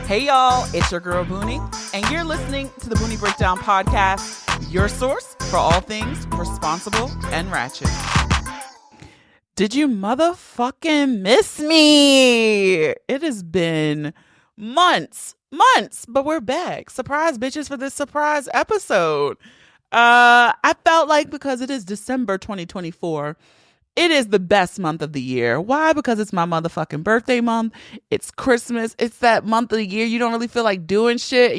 Hey y'all, it's your girl Booney, and you're listening to the Booney Breakdown Podcast, your source for all things responsible and ratchet. Did you motherfucking miss me? It has been months, but we're back. Surprise, bitches, for this surprise episode. I felt like because it is December 2024, it is the best month of the year. Why? Because it's my motherfucking birthday month. It's Christmas. It's that month of the year you don't really feel like doing shit.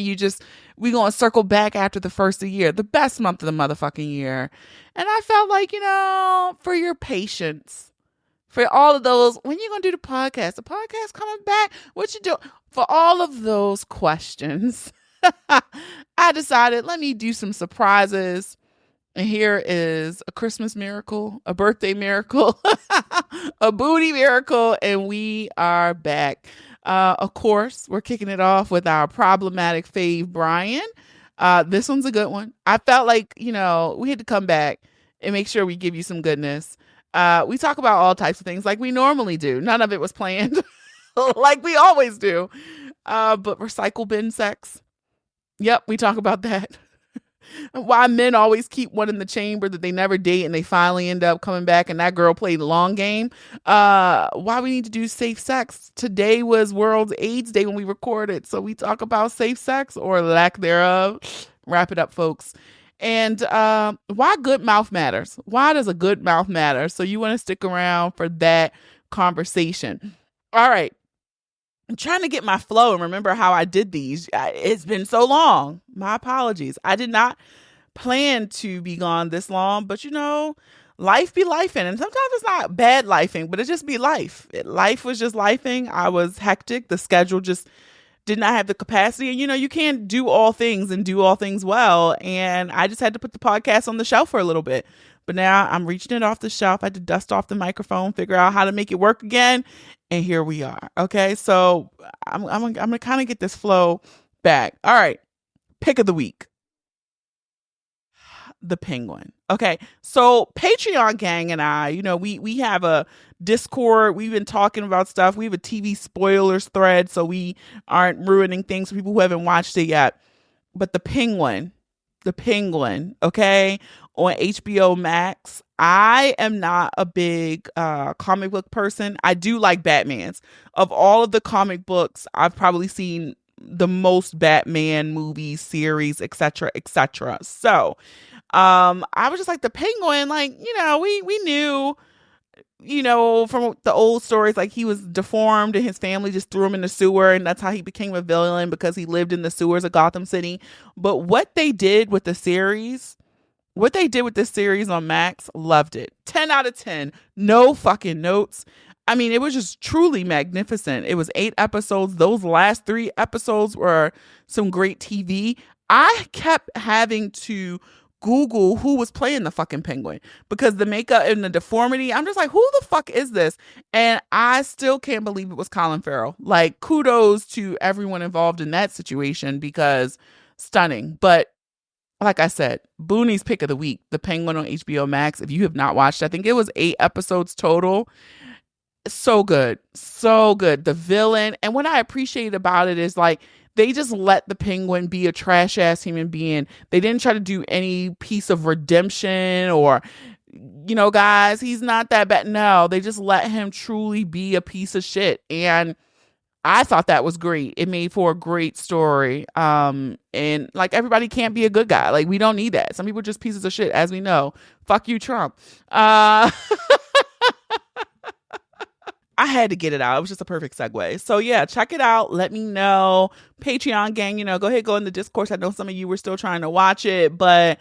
We gonna circle back after the first of the year. The best month of the motherfucking year. And I felt like, for your patience, for all of those, when you gonna do the podcast? The podcast coming back? What you do? For all of those questions, I decided, let me do some surprises. And here is a Christmas miracle, a birthday miracle, a booty miracle, and we are back. Of course, we're kicking it off with our problematic fave, Brian. This one's a good one. I felt like, we had to come back and make sure we give you some goodness. We talk about all types of things like we normally do. None of it was planned like we always do. But recycle bin sex. Yep, we talk about that. Why men always keep one in the chamber that they never date and they finally end up coming back and that girl played the long game. Why we need to do safe sex. Today was World AIDS Day when we recorded. So we talk about safe sex or lack thereof. Wrap it up, folks. And why good mouth matters. Why does a good mouth matter? So you want to stick around for that conversation. All right. I'm trying to get my flow and remember how I did these. It's been so long. My apologies. I did not plan to be gone this long, but life be lifing. And sometimes it's not bad lifing, but it just be life. Life was just lifing. I was hectic. The schedule just did not have the capacity. And you can't do all things and do all things well. And I just had to put the podcast on the shelf for a little bit. But now I'm reaching it off the shelf. I had to dust off the microphone, figure out how to make it work again. And here we are. Okay. So I'm going to kind of get this flow back. All right. Pick of the week. The Penguin. Okay. So Patreon gang and I, we have a Discord. We've been talking about stuff. We have a TV spoilers thread, so we aren't ruining things for people who haven't watched it yet. But the Penguin, okay, on HBO Max. I am not a big comic book person. I do like Batman's. Of all of the comic books, I've probably seen the most Batman movies, series, etc., etc. So I was just like, the Penguin, we knew, from the old stories, like he was deformed and his family just threw him in the sewer, and that's how he became a villain, because he lived in the sewers of Gotham City. But what they did with this series on Max, loved it. 10 out of 10. No fucking notes. I mean, it was just truly magnificent. It was 8 episodes. Those last 3 episodes were some great TV. I kept having to Google who was playing the fucking Penguin, because the makeup and the deformity, I'm just like, who the fuck is this? And I still can't believe it was Colin Farrell. Like, kudos to everyone involved in that situation, because stunning. But like I said, Booney's pick of the week, The Penguin on HBO Max. If you have not watched, I think it was 8 episodes total. So good. So good. The villain. And what I appreciate about it is, like, they just let the Penguin be a trash ass human being. They didn't try to do any piece of redemption or, guys, he's not that bad. No, they just let him truly be a piece of shit. And I thought that was great. It made for a great story. And like, everybody can't be a good guy. Like, we don't need that. Some people are just pieces of shit, as we know. Fuck you, Trump. I had to get it out. It was just a perfect segue. So yeah, check it out. Let me know. Patreon gang, go ahead, go in the Discourse. I know some of you were still trying to watch it, but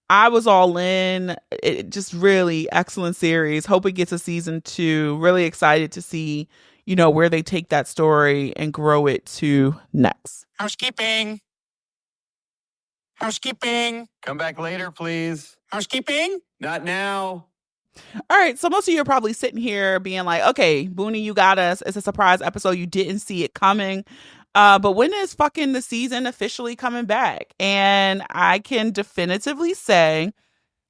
I was all in. It just really excellent series. Hope it gets a season 2. Really excited to see, where they take that story and grow it to next. Housekeeping. Come back later, please. Housekeeping. Not now. All right, so most of you are probably sitting here being like, okay, Booney, you got us. It's a surprise episode. You didn't see it coming. But when is fucking the season officially coming back? And I can definitively say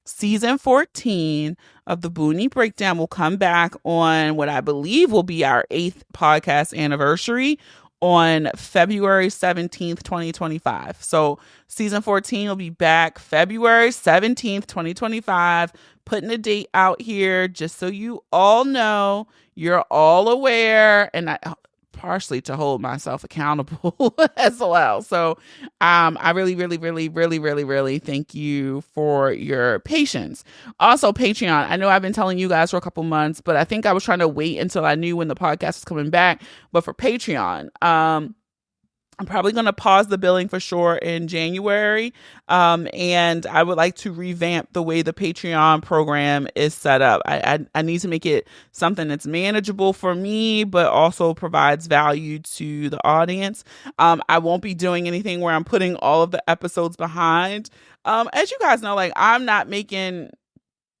season 14 of the Booney Breakdown will come back on what I believe will be our 8th podcast anniversary on February 17th, 2025. So season 14 will be back February 17th, 2025. Putting a date out here just so you all know, you're all aware, and I partially to hold myself accountable as well. So I really, really, really, really, really, really thank you for your patience. Also, Patreon. I know I've been telling you guys for a couple months, but I think I was trying to wait until I knew when the podcast was coming back. But for Patreon, I'm probably going to pause the billing for sure in January. And I would like to revamp the way the Patreon program is set up. I need to make it something that's manageable for me, but also provides value to the audience. I won't be doing anything where I'm putting all of the episodes behind. As you guys know, like, I'm not making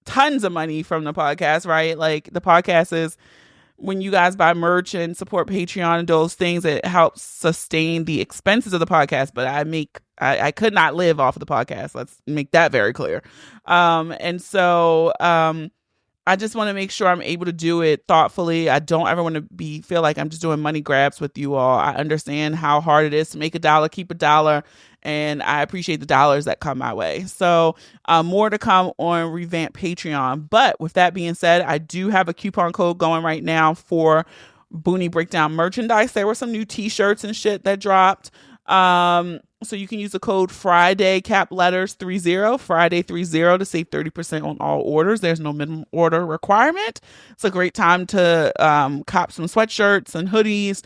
tons of money from the podcast, right? Like, the podcast is, when you guys buy merch and support Patreon and those things, it helps sustain the expenses of the podcast. But I could not live off of the podcast. Let's make that very clear. And so I just want to make sure I'm able to do it thoughtfully. I don't ever want to feel like I'm just doing money grabs with you all. I understand how hard it is to make a dollar, keep a dollar, and I appreciate the dollars that come my way. So more to come on Revamp Patreon. But with that being said, I do have a coupon code going right now for Boonie Breakdown merchandise. There were some new t-shirts and shit that dropped. So you can use the code Friday, cap letters 30, Friday 30, to save 30% on all orders. There's no minimum order requirement. It's a great time to cop some sweatshirts and hoodies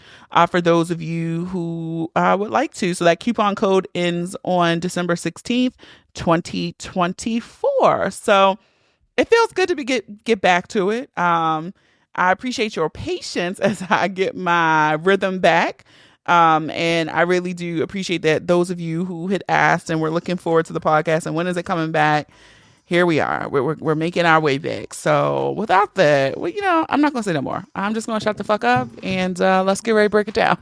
for those of you who would like to. So that coupon code ends on December 16th, 2024. So it feels good to get back to it. I appreciate your patience as I get my rhythm back. And I really do appreciate that those of you who had asked and were looking forward to the podcast and when is it coming back, here we are. We're making our way back. So without that, well, I'm not going to say no more. I'm just going to shut the fuck up and let's get ready to break it down.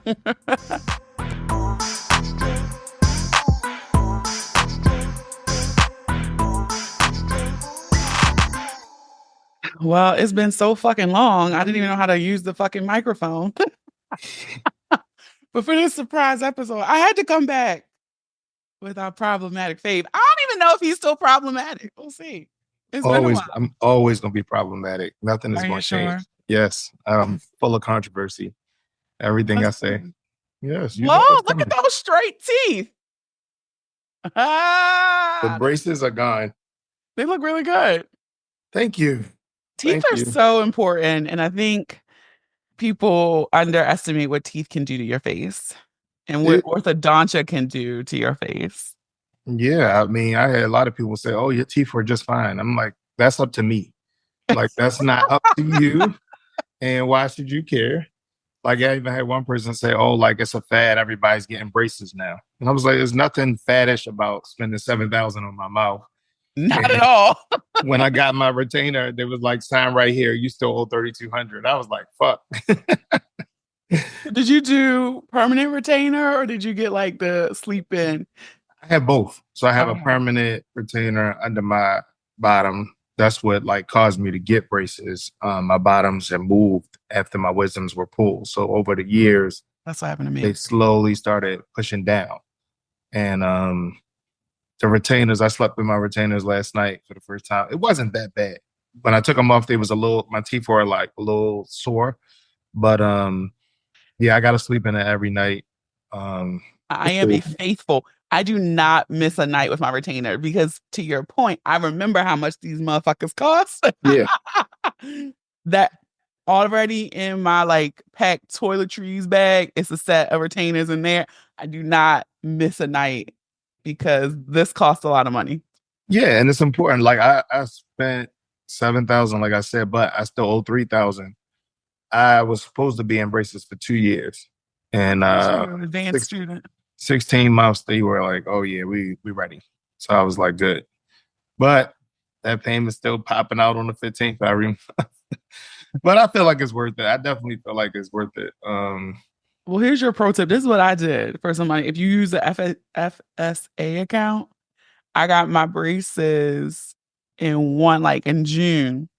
Well, it's been so fucking long. I didn't even know how to use the fucking microphone. But for this surprise episode, I had to come back with our problematic fave. I don't even know if he's still problematic. We'll see. It's been a while. I'm always going to be problematic. Nothing is going to change. Sure? Yes. I'm full of controversy. Everything I say. Yes. Whoa, look at those straight teeth. The braces are gone. They look really good. Thank you. Teeth are so important. And I think people underestimate what teeth can do to your face and what orthodontia can do to your face. Yeah. I mean, I had a lot of people say, oh, your teeth were just fine. I'm like, that's up to me. Like, that's not up to you. And why should you care? Like, I even had one person say, oh, like, it's a fad. Everybody's getting braces now. And I was like, there's nothing faddish about spending $7,000 on my mouth. Not at all. When I got my retainer, there was like, sign right here, you still owe $3,200. I was like, fuck. Did you do permanent retainer or did you get like the sleep in? I have both. So I have a permanent retainer under my bottom. That's what like caused me to get braces. My bottoms have moved after my wisdoms were pulled. So over the years, that's what happened to me. They slowly started pushing down. And the retainers, I slept with my retainers last night for the first time. It wasn't that bad. When I took them off, my teeth were like a little sore. But yeah, I got to sleep in it every night. I am a faithful. I do not miss a night with my retainer because, to your point, I remember how much these motherfuckers cost. Yeah. That already in my like packed toiletries bag, it's a set of retainers in there. I do not miss a night because this costs a lot of money. Yeah, and it's important. Like I spent $7,000, like I said, but I still owe $3,000. I was supposed to be in braces for 2 years, and advanced student. 16 months, they were like, "Oh yeah, we ready." So I was like, "Good," but that payment's still popping out on the 15th every month. But I feel like it's worth it. I definitely feel like it's worth it. Well, here's your pro tip. This is what I did for some money. If you use the FSA account, I got my braces in June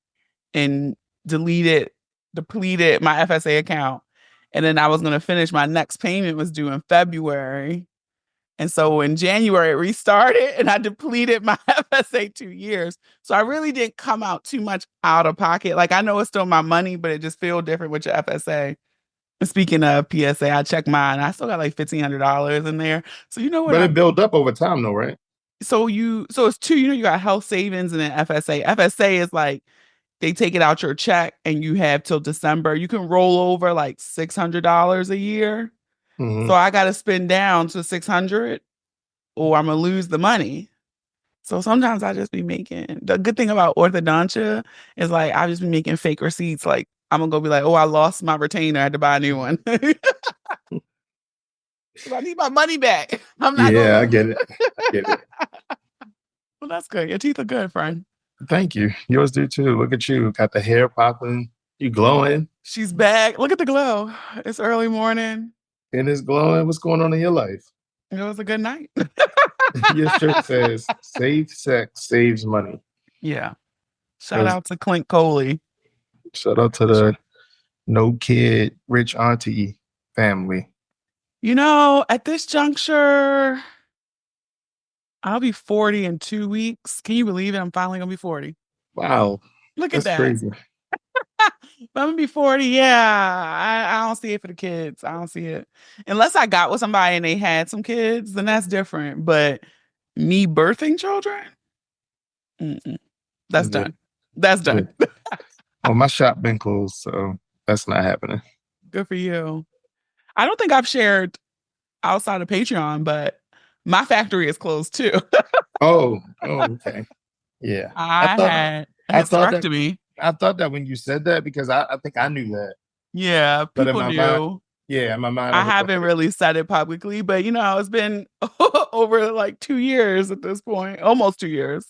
and depleted my FSA account. And then I was going to finish. My next payment was due in February. And so in January, it restarted and I depleted my FSA 2 years. So I really didn't come out too much out of pocket. Like, I know it's still my money, but it just feels different with your FSA. And speaking of PSA, I checked mine. I still got like $1,500 in there. So you know what? But it built up over time though, right? So it's two, you got health savings and then FSA. FSA is like, they take it out your check and you have till December. You can roll over like $600 a year. Mm-hmm. So I got to spend down to 600 or I'm going to lose the money. So sometimes I just be making, the good thing about orthodontia is like, I just be making fake receipts. Like I'm going to go be like, oh, I lost my retainer. I had to buy a new one. I need my money back. I'm not Yeah, gonna... I get it. I get it. Well, that's good. Your teeth are good, friend. Thank you. Yours do too. Look at you. Got the hair popping. You glowing. She's back. Look at the glow. It's early morning. And it's glowing. What's going on in your life? It was a good night. Your shirt says, safe sex saves money. Yeah. Shout out to Clint Coley. Shout out to the no kid, rich auntie family. You know, at this juncture, I'll be 40 in 2 weeks. Can you believe it? I'm finally going to be 40. Wow. Look at That's that. crazy. But I'm going to be 40. Yeah. I don't see it for the kids. I don't see it. Unless I got with somebody and they had some kids, then that's different. But me birthing children? That's done. That's done. Well, my shop been closed, so that's not happening. Good for you. I don't think I've shared outside of Patreon, but my factory is closed too. Oh, okay. Yeah. I had a hysterectomy. I thought that when you said that because I think I knew that. Yeah, people knew. In my mind. I haven't really said it publicly, but you know, it's been over like 2 years at this point, almost 2 years.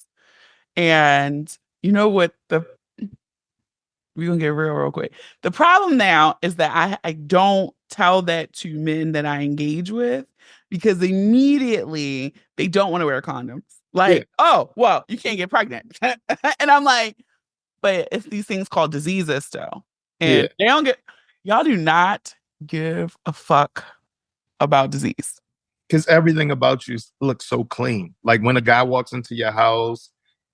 And you know what we're gonna get real quick. The problem now is that I don't tell that to men that I engage with because immediately they don't want to wear condoms. Like, oh, well, you can't get pregnant. And I'm like, but it's these things called diseases still. And y'all do not give a fuck about disease. Because everything about you looks so clean. Like when a guy walks into your house,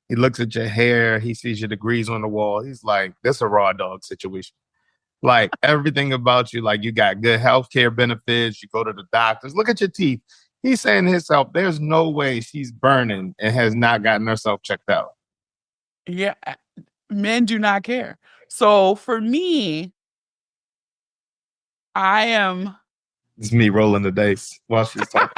he looks at your hair, he sees your degrees on the wall. He's like, this is a raw dog situation. Like everything about you, like you got good healthcare benefits, you go to the doctors, look at your teeth. He's saying to himself, there's no way she's burning and has not gotten herself checked out. Yeah, men do not care. So for me, It's me rolling the dice while she's talking.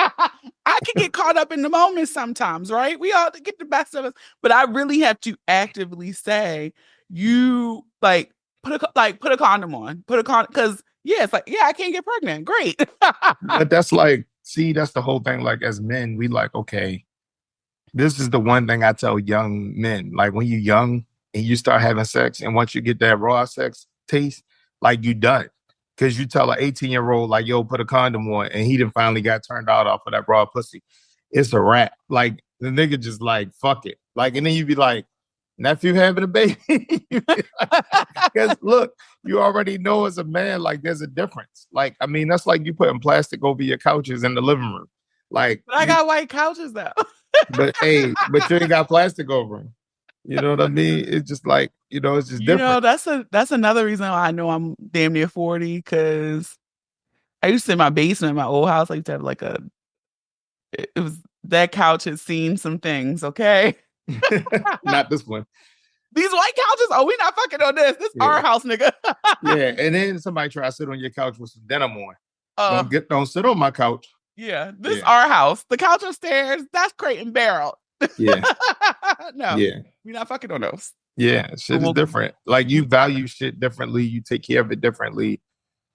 I can get caught up in the moment sometimes, right? We all get the best of us, but I really have to actively say, you like put a condom on, because it's like, I can't get pregnant. Great. But that's like, see, that's the whole thing. Like as men, we like, okay, this is the one thing I tell young men. Like when you're young and you start having sex, and once you get that raw sex taste, like you done. Because you tell an 18-year-old, like, yo, put a condom on, and he done finally got turned out off of that raw pussy. It's a wrap. Like, the nigga just like, fuck it. Like, and then you be like, nephew having a baby? Because look, you already know as a man, like, there's a difference. Like, I mean, that's like you putting plastic over your couches in the living room. Like, but I got white couches, though. But you ain't got plastic over them. You know what I mean? It's just like, it's just different. You know, that's another reason why I know I'm damn near 40, because I used to in my basement in my old house, I used to have like it was, that couch has seen some things, okay? Not this one. These white couches, we not fucking on this. This our house, nigga. Yeah, and then somebody try to sit on your couch with some denim on. Don't sit on my couch. Yeah, this our house. The couch upstairs, that's Crate and Barrel. Yeah. No. Yeah. We're not fucking on those. Yeah, shit is different. Like you value shit differently. You take care of it differently.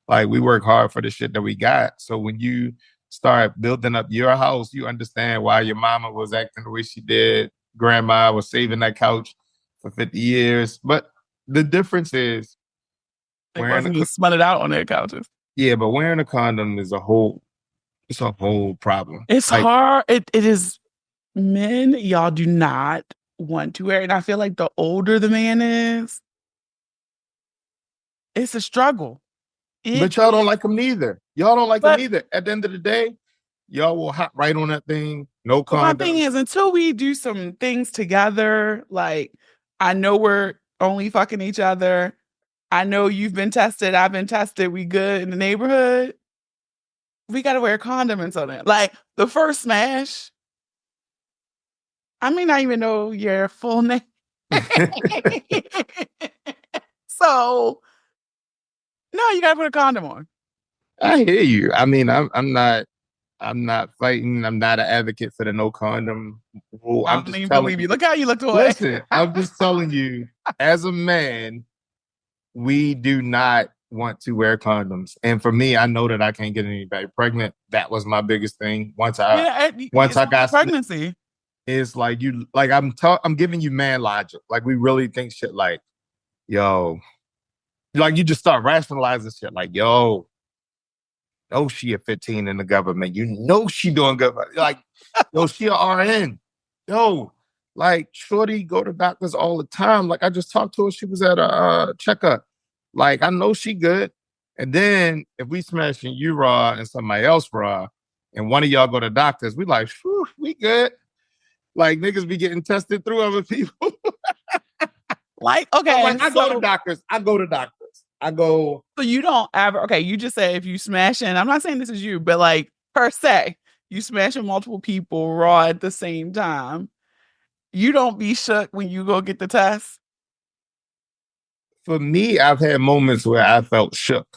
Like we work hard for the shit that we got. So when you start building up your house, you understand why your mama was acting the way she did. Grandma was saving that couch for 50 years. But the difference is they wasn't just spun it out on their couches. Yeah, but wearing a condom is a whole problem. It's like, hard. It is. Men, y'all do not want to wear it. And I feel like the older the man is, it's a struggle. But y'all don't like them neither. Y'all don't like them But- either. At the end of the day, y'all will hop right on that thing. No But my condom. thing is, until we do some things together, like I know we're only fucking each other. I know you've been tested. I've been tested. We good in the neighborhood. We got to wear a condom until then. Like the first smash, I may not even know your full name. So, no, you got to put a condom on. I hear you. I mean, I'm not fighting. I'm not an advocate for the no condom rule. I I'm don't just even telling believe you. you. Look how you looked away. Listen, I'm just telling you, as a man, we do not want to wear condoms. And for me, I know that I can't get anybody pregnant. That was my biggest thing. Once I got pregnancy. It's like I'm giving you man logic. Like we really think shit like, yo, like you just start rationalizing shit like, yo, know she a 15 in the government. You know she doing good. Like, yo, she a RN. Yo, like shorty go to doctors all the time. Like I just talked to her. She was at a checkup. Like I know she good. And then if we smashing you raw and somebody else raw, and one of y'all go to doctors, we like, whew, we good. Like niggas be getting tested through other people. Like, okay. So, like, I go to doctors. So you don't ever, okay, you just say if you smash in, I'm not saying this is you, but like per se, you smashing multiple people raw at the same time. You don't be shook when you go get the test. For me, I've had moments where I felt shook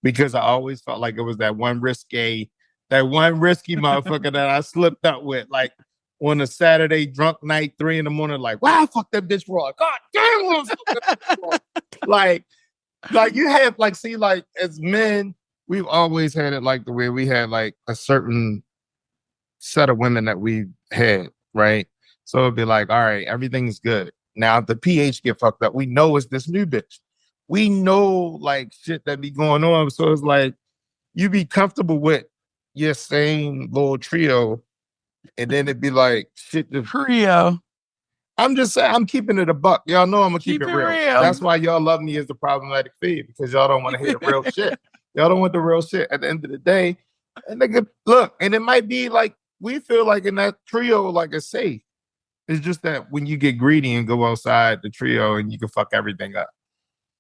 because I always felt like it was that one risky motherfucker that I slipped up with. Like on a Saturday drunk night, 3 a.m, like, wow, fuck that bitch raw. God damn, like you have like, see, like as men, we've always had it like the way we had like a certain set of women that we had, right? So it'd be like, all right, everything's good. Now if the pH get fucked up, we know it's this new bitch. We know like shit that be going on. So it's like you be comfortable with your same little trio, and then it'd be like shit. The trio. I'm just saying, I'm keeping it a buck. Y'all know I'm gonna keep it real. real. That's why y'all love me as the problematic feed, because y'all don't want to hear the real shit. Y'all don't want the real shit at the end of the day. And nigga, look, and it might be like we feel like in that trio, like it's safe. It's just that when you get greedy and go outside the trio and you can fuck everything up.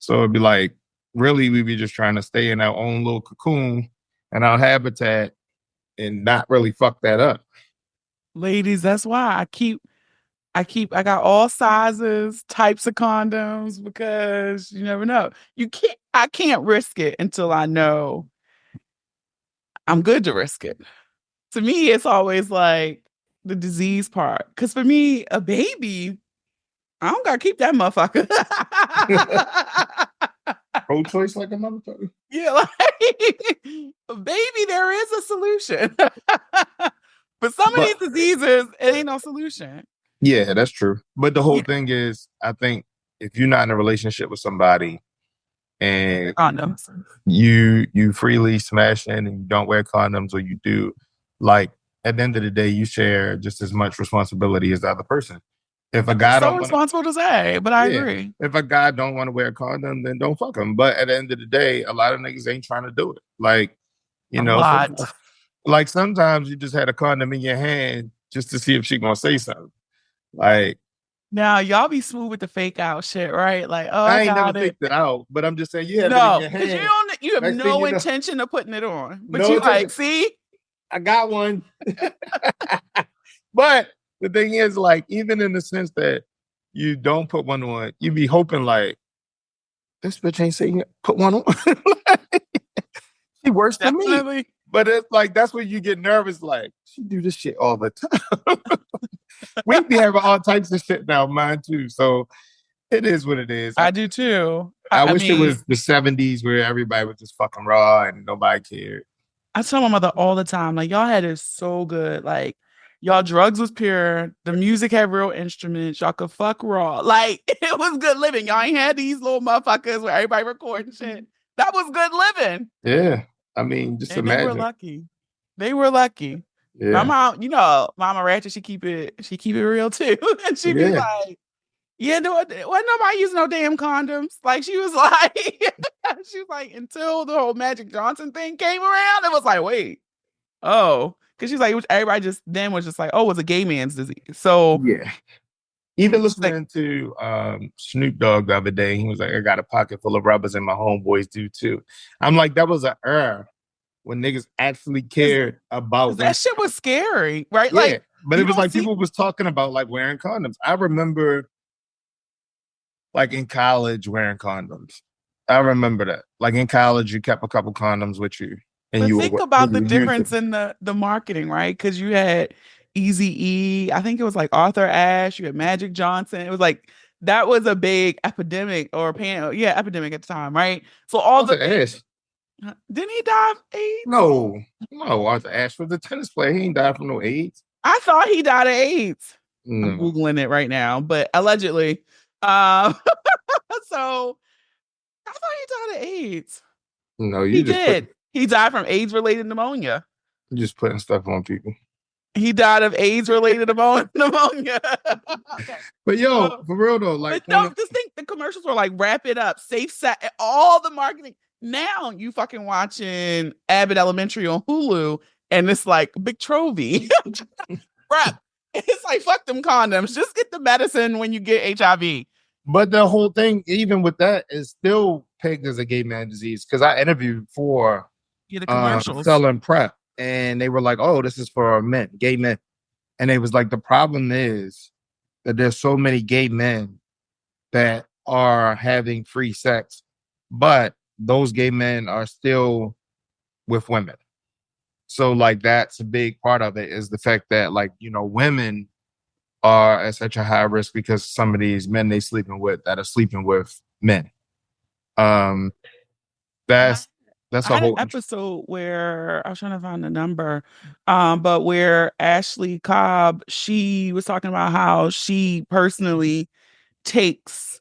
So it'd be like, really, we be just trying to stay in our own little cocoon and our habitat and not really fuck that up. Ladies, that's why I got all sizes, types of condoms, because you never know. I can't risk it until I know I'm good to risk it. To me, it's always like the disease part. Because for me, a baby, I don't gotta keep that motherfucker. Pro-choice like a motherfucker. Yeah, like a baby, there is a solution. But some of these diseases, it ain't no solution. Yeah, that's true. But the whole thing is, I think if you're not in a relationship with somebody and Condoms. you freely smash in and you don't wear condoms, or you do, like at the end of the day, you share just as much responsibility as the other person. If a guy don't responsible to say, but I agree. If a guy don't want to wear a condom, then don't fuck him. But at the end of the day, a lot of niggas ain't trying to do it. Like, you know, like sometimes you just had a condom in your hand just to see if she gonna say something. Like, now y'all be smooth with the fake out shit, right? Like, oh, I ain't never faked it out, but I'm just saying you have it in your hand. Because you have no intention of putting it on. But no you intention. like, see? I got one. But the thing is, like, even in the sense that you don't put one on, you be hoping like, this bitch ain't saying put one on. She worse than me. But it's like, that's when you get nervous, like, she do this shit all the time. We be having all types of shit now, mine too. So it is what it is. I do too. I wish it was the 70s where everybody was just fucking raw and nobody cared. I tell my mother all the time, like, y'all had it so good. Like, y'all drugs was pure. The music had real instruments. Y'all could fuck raw. Like, it was good living. Y'all ain't had these little motherfuckers where everybody recording shit. That was good living. Yeah. I mean, just imagine. They were lucky. They were lucky. Yeah. My mom, Mama Ratchet, she keep it real too. And she be like, Yeah, no, wasn't nobody using no damn condoms. Like she was like, until the whole Magic Johnson thing came around, it was like, wait, oh, because she's like, everybody just then was just like, oh, it's a gay man's disease. So Yeah. Even she's like, listening to Snoop Dogg the other day, he was like, I got a pocket full of rubbers and my homeboys do too. I'm like, that was an era when niggas actually cared about that shit was scary, right? Yeah, Like, but it was like see- people was talking about like wearing condoms. I remember like in college wearing condoms. I remember that. Like in college, you kept a couple condoms with you. And But you think were, about you the were difference using. in the marketing, right? Because you had Easy E, I think it was like Arthur Ashe, you had Magic Johnson. It was like that was a big epidemic or epidemic at the time, right? So all Arthur the Ashe. didn't he die of AIDS? No, Arthur Ashe was a tennis player. He ain't died from no AIDS. I thought he died of AIDS. No. I'm Googling it right now, but allegedly. So I thought he died of AIDS. No, He did. He died from AIDS-related pneumonia. You're just putting stuff on people. He died of AIDS-related pneumonia. Okay. But yo, for real though, like just think the commercials were like wrap it up, safe set, all the marketing. Now you fucking watching Abbott Elementary on Hulu, and it's like big trophy. Prep. It's like fuck them condoms. Just get the medicine when you get HIV. But the whole thing, even with that, is still pegged as a gay man disease. Because I interviewed for the commercials selling PrEP, and they were like, "Oh, this is for men, gay men," and it was like the problem is that there's so many gay men that are having free sex, but those gay men are still with women. So like that's a big part of it is the fact that like, you know, women are at such a high risk because some of these men they sleeping with that are sleeping with men. That's a whole episode where I was trying to find the number, but where Ashley Cobb, she was talking about how she personally takes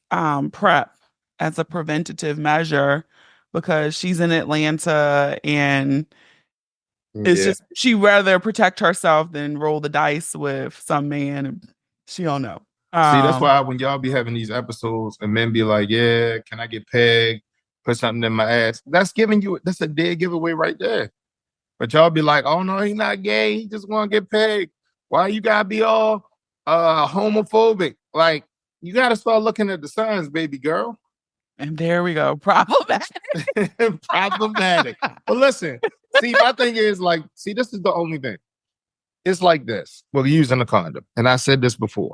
PrEP as a preventative measure because she's in Atlanta and it's just she rather protect herself than roll the dice with some man she don't know. See, that's why when y'all be having these episodes and men be like, yeah, can I get pegged? Put something in my ass. That's a dead giveaway right there. But y'all be like, oh no, he's not gay. He just want to get pegged. Why you gotta be all homophobic? Like, you gotta start looking at the signs, baby girl. And there we go. Problematic. Problematic. But listen, see, my thing is like, this is the only thing. It's like this. Well, using a condom. And I said this before.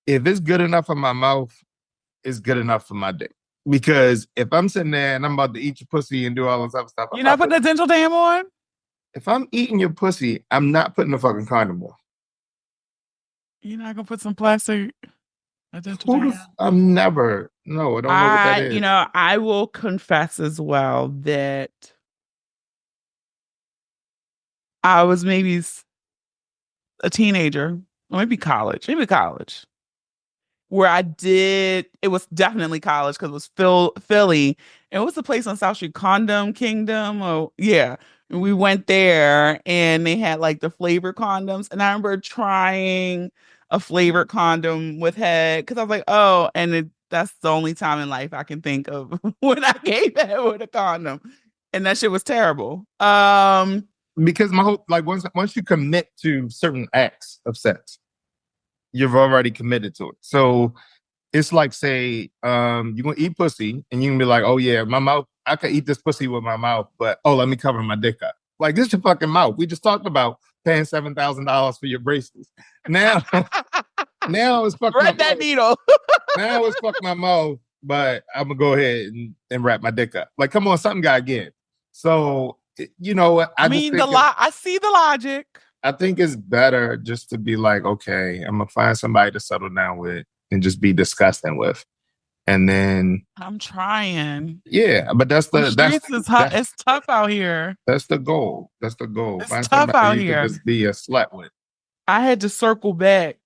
If it's good enough for my mouth, it's good enough for my dick. Because if I'm sitting there and I'm about to eat your pussy and do all this other stuff, you're not putting a dental dam on? If I'm eating your pussy, I'm not putting a fucking condom on. You're not gonna put some plastic a dental dam? I'm never. No, I don't know what that is. You know, I will confess as well that I was maybe a teenager, or maybe college, where I did, it was definitely college because it was Philly. It was a place on South Street, Condom Kingdom. Oh, yeah. And we went there and they had like the flavored condoms. And I remember trying a flavored condom with head because I was like, oh, and that's the only time in life I can think of when I gave head with a condom. And that shit was terrible. Because my whole, like, once you commit to certain acts of sex, you've already committed to it. So it's like, say, you're gonna eat pussy and you can be like, oh yeah, my mouth, I can eat this pussy with my mouth, but let me cover my dick up. Like, this is your fucking mouth. We just talked about paying $7,000 for your braces. Now it's fuck Thread that needle. Now it's fuck my mouth, but I'm gonna go ahead and wrap my dick up. Like, come on, something gotta give. So, you know, I mean, I see the logic. I think it's better just to be like, okay, I'm gonna find somebody to settle down with and just be disgusting with. And then I'm trying. Yeah, but it's tough out here. That's the goal. It's find tough out you here. Can just be a slut with. I had to circle back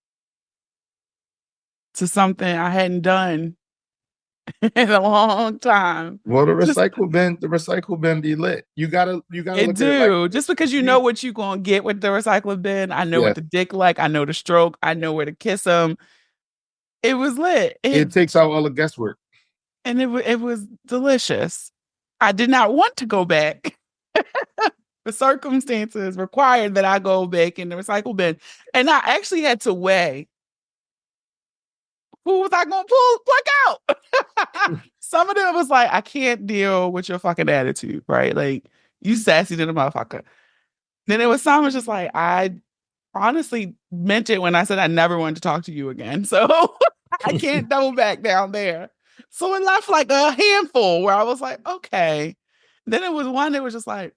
to something I hadn't done in a long time. Well, the recycle bin be lit. You gotta look at it like, just because you know what you're gonna get with the recycle bin. I know what the dick like. I know the stroke. I know where to kiss them. It was lit. It takes out all the guesswork. And it was delicious. I did not want to go back. The circumstances required that I go back in the recycle bin. And I actually had to weigh who was I going to pluck out. Some of them was like, I can't deal with your fucking attitude, right? Like, you sassy to the motherfucker. Then there was some was just like, I honestly meant it when I said I never wanted to talk to you again. So I can't double back down there. So it left like a handful where I was like, okay. Then it was one that was just like,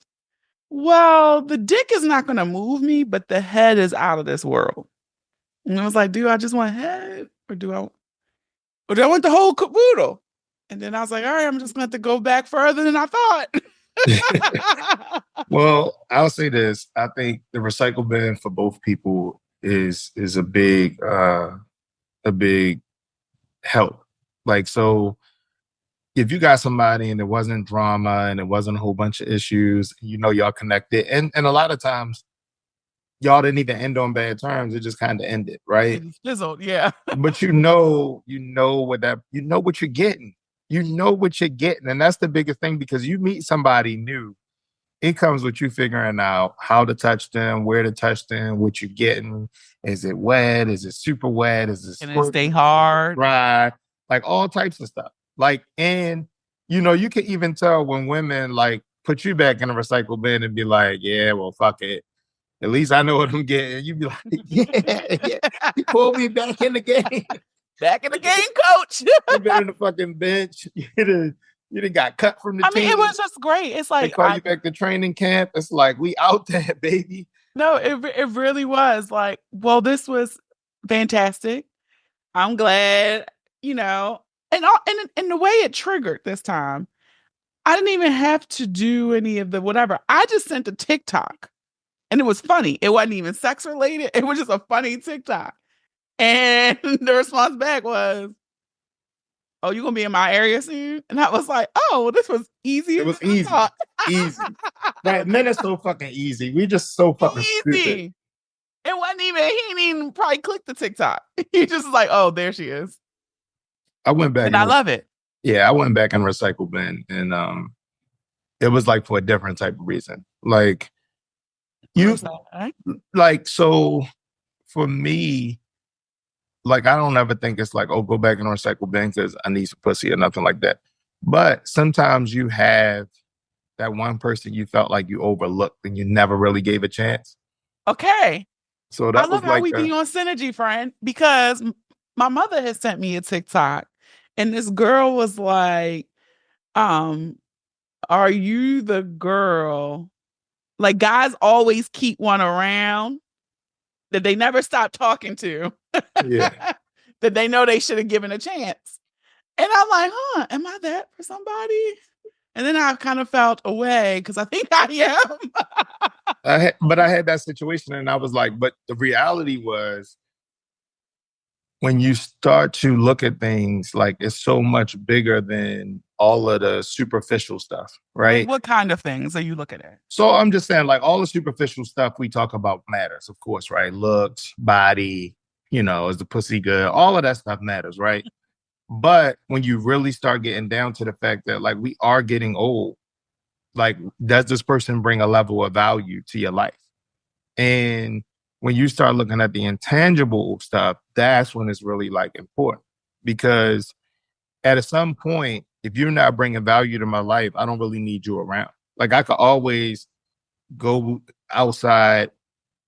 well, the dick is not going to move me, but the head is out of this world. And I was like, do I just want head or do I want the whole caboodle? And then I was like, all right, I'm just going to have to go back further than I thought. Well, I'll say this. I think the recycle bin for both people is a big help. Like, so if you got somebody and there wasn't drama and it wasn't a whole bunch of issues, y'all connected. And a lot of times y'all didn't even end on bad terms. It just kind of ended, right? It fizzled, yeah. But you know what you're getting. You know what you're getting. And that's the biggest thing, because you meet somebody new. It comes with you figuring out how to touch them, where to touch them, what you're getting. Is it wet? Is it super wet? Is it Can it stay hard? Dry? Like all types of stuff. Like, and you can even tell when women like put you back in a recycle bin and be like, yeah, well, fuck it. At least I know what I'm getting. You be like, yeah. You pull me back in the game. Back in the game, coach. You've been in the fucking bench. You done got cut from the team. I mean, it was just great. It's like they call you back to training camp. It's like, we out there, baby. No, it really was like, well, this was fantastic. I'm glad, and the way it triggered this time, I didn't even have to do any of the whatever. I just sent a TikTok, and it was funny. It wasn't even sex related. It was just a funny TikTok, and the response back was, "Oh, you gonna be in my area soon?" And I was like, "Oh, this was easy." It was easy, easy. Right, men are so fucking easy. We just so fucking stupid. It wasn't even. He didn't even probably click the TikTok. He just was like, "Oh, there she is." I went back, and I love it. Yeah, I went back in recycle bin, and it was like for a different type of reason. Like so for me, like I don't ever think it's like, oh, go back in the recycle bin because I need some pussy or nothing like that. But sometimes you have that one person you felt like you overlooked and you never really gave a chance. Okay. So that I love how we be on synergy, friend, because my mother has sent me a TikTok and this girl was like, are you the girl? Like guys always keep one around that they never stop talking to. Yeah. That they know they should have given a chance. And I'm like, am I that for somebody? And then I kind of felt away because I think I am. But I had that situation and I was like, but the reality was when you start to look at things, like it's so much bigger than all of the superficial stuff, right? Like what kind of things are you looking at? So I'm just saying, like all the superficial stuff we talk about matters, of course, right? Looks, body, is the pussy good? All of that stuff matters, right? But when you really start getting down to the fact that like we are getting old, like does this person bring a level of value to your life? And when you start looking at the intangible stuff, that's when it's really like important. Because at some point, if you're not bringing value to my life, I don't really need you around. Like I could always go outside,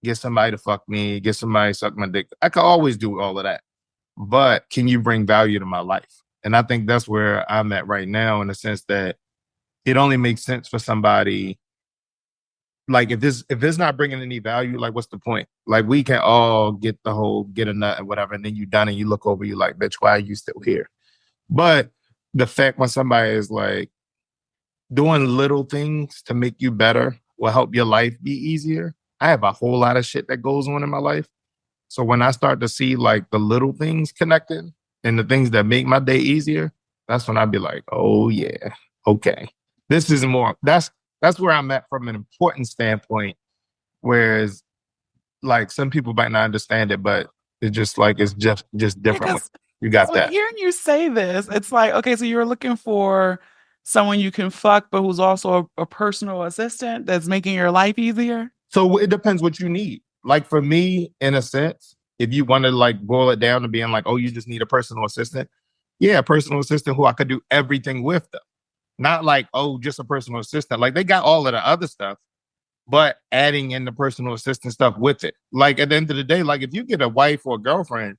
get somebody to fuck me, get somebody to suck my dick. I could always do all of that. But can you bring value to my life? And I think that's where I'm at right now, in the sense that it only makes sense for somebody. Like if it's not bringing any value, like what's the point? Like we can all get a nut and whatever, and then you done and you look over, you like, bitch, why are you still here? But the fact when somebody is like doing little things to make you better will help your life be easier. I have a whole lot of shit that goes on in my life. So when I start to see like the little things connected and the things that make my day easier, that's when I'd be like, oh yeah, okay. This is more, that's where I'm at from an importance standpoint. Whereas like some people might not understand it, but it's just like, it's just different. You got So that. hearing you say this, it's like, okay, so you're looking for someone you can fuck, but who's also a personal assistant that's making your life easier. So it depends what you need. Like for me, in a sense, if you want to like boil it down to being like, oh, you just need a personal assistant. Yeah, a personal assistant who I could do everything with them. Not like, oh, just a personal assistant. Like they got all of the other stuff, but adding in the personal assistant stuff with it. Like at the end of the day, like if you get a wife or a girlfriend,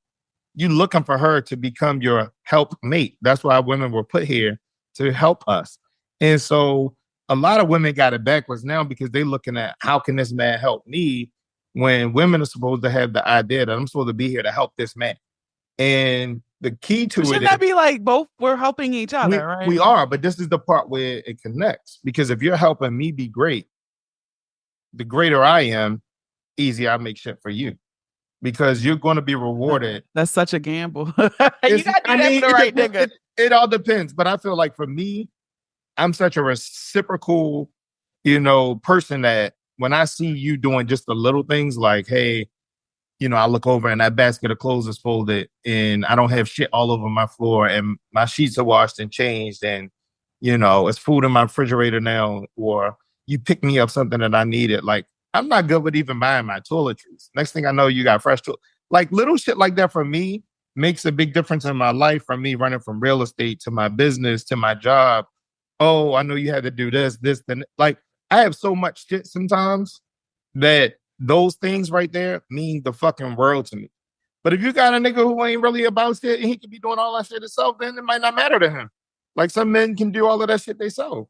you looking for her to become your help mate. That's why women were put here to help us. And so a lot of women got it backwards now because they're looking at how can this man help me when women are supposed to have the idea that I'm supposed to be here to help this man. And the key to Shouldn't it that is be like both we're helping each other, right? we are, but this is the part where it connects. Because if you're helping me be great, the greater I am, easier I make shit for you. Because you're going to be rewarded. That's such a gamble. You gotta do that for the right nigga. It all depends. But I feel like for me, I'm such a reciprocal, person that when I see you doing just the little things like, hey, I look over and that basket of clothes is folded and I don't have shit all over my floor and my sheets are washed and changed and, it's food in my refrigerator now, or you pick me up something that I needed. Like, I'm not good with even buying my toiletries. Next thing I know, you got fresh like little shit like that for me makes a big difference in my life. From me running from real estate to my business to my job. Oh, I know you had to do this, then. Like I have so much shit sometimes that those things right there mean the fucking world to me. But if you got a nigga who ain't really about shit and he could be doing all that shit himself, then it might not matter to him. Like some men can do all of that shit themselves.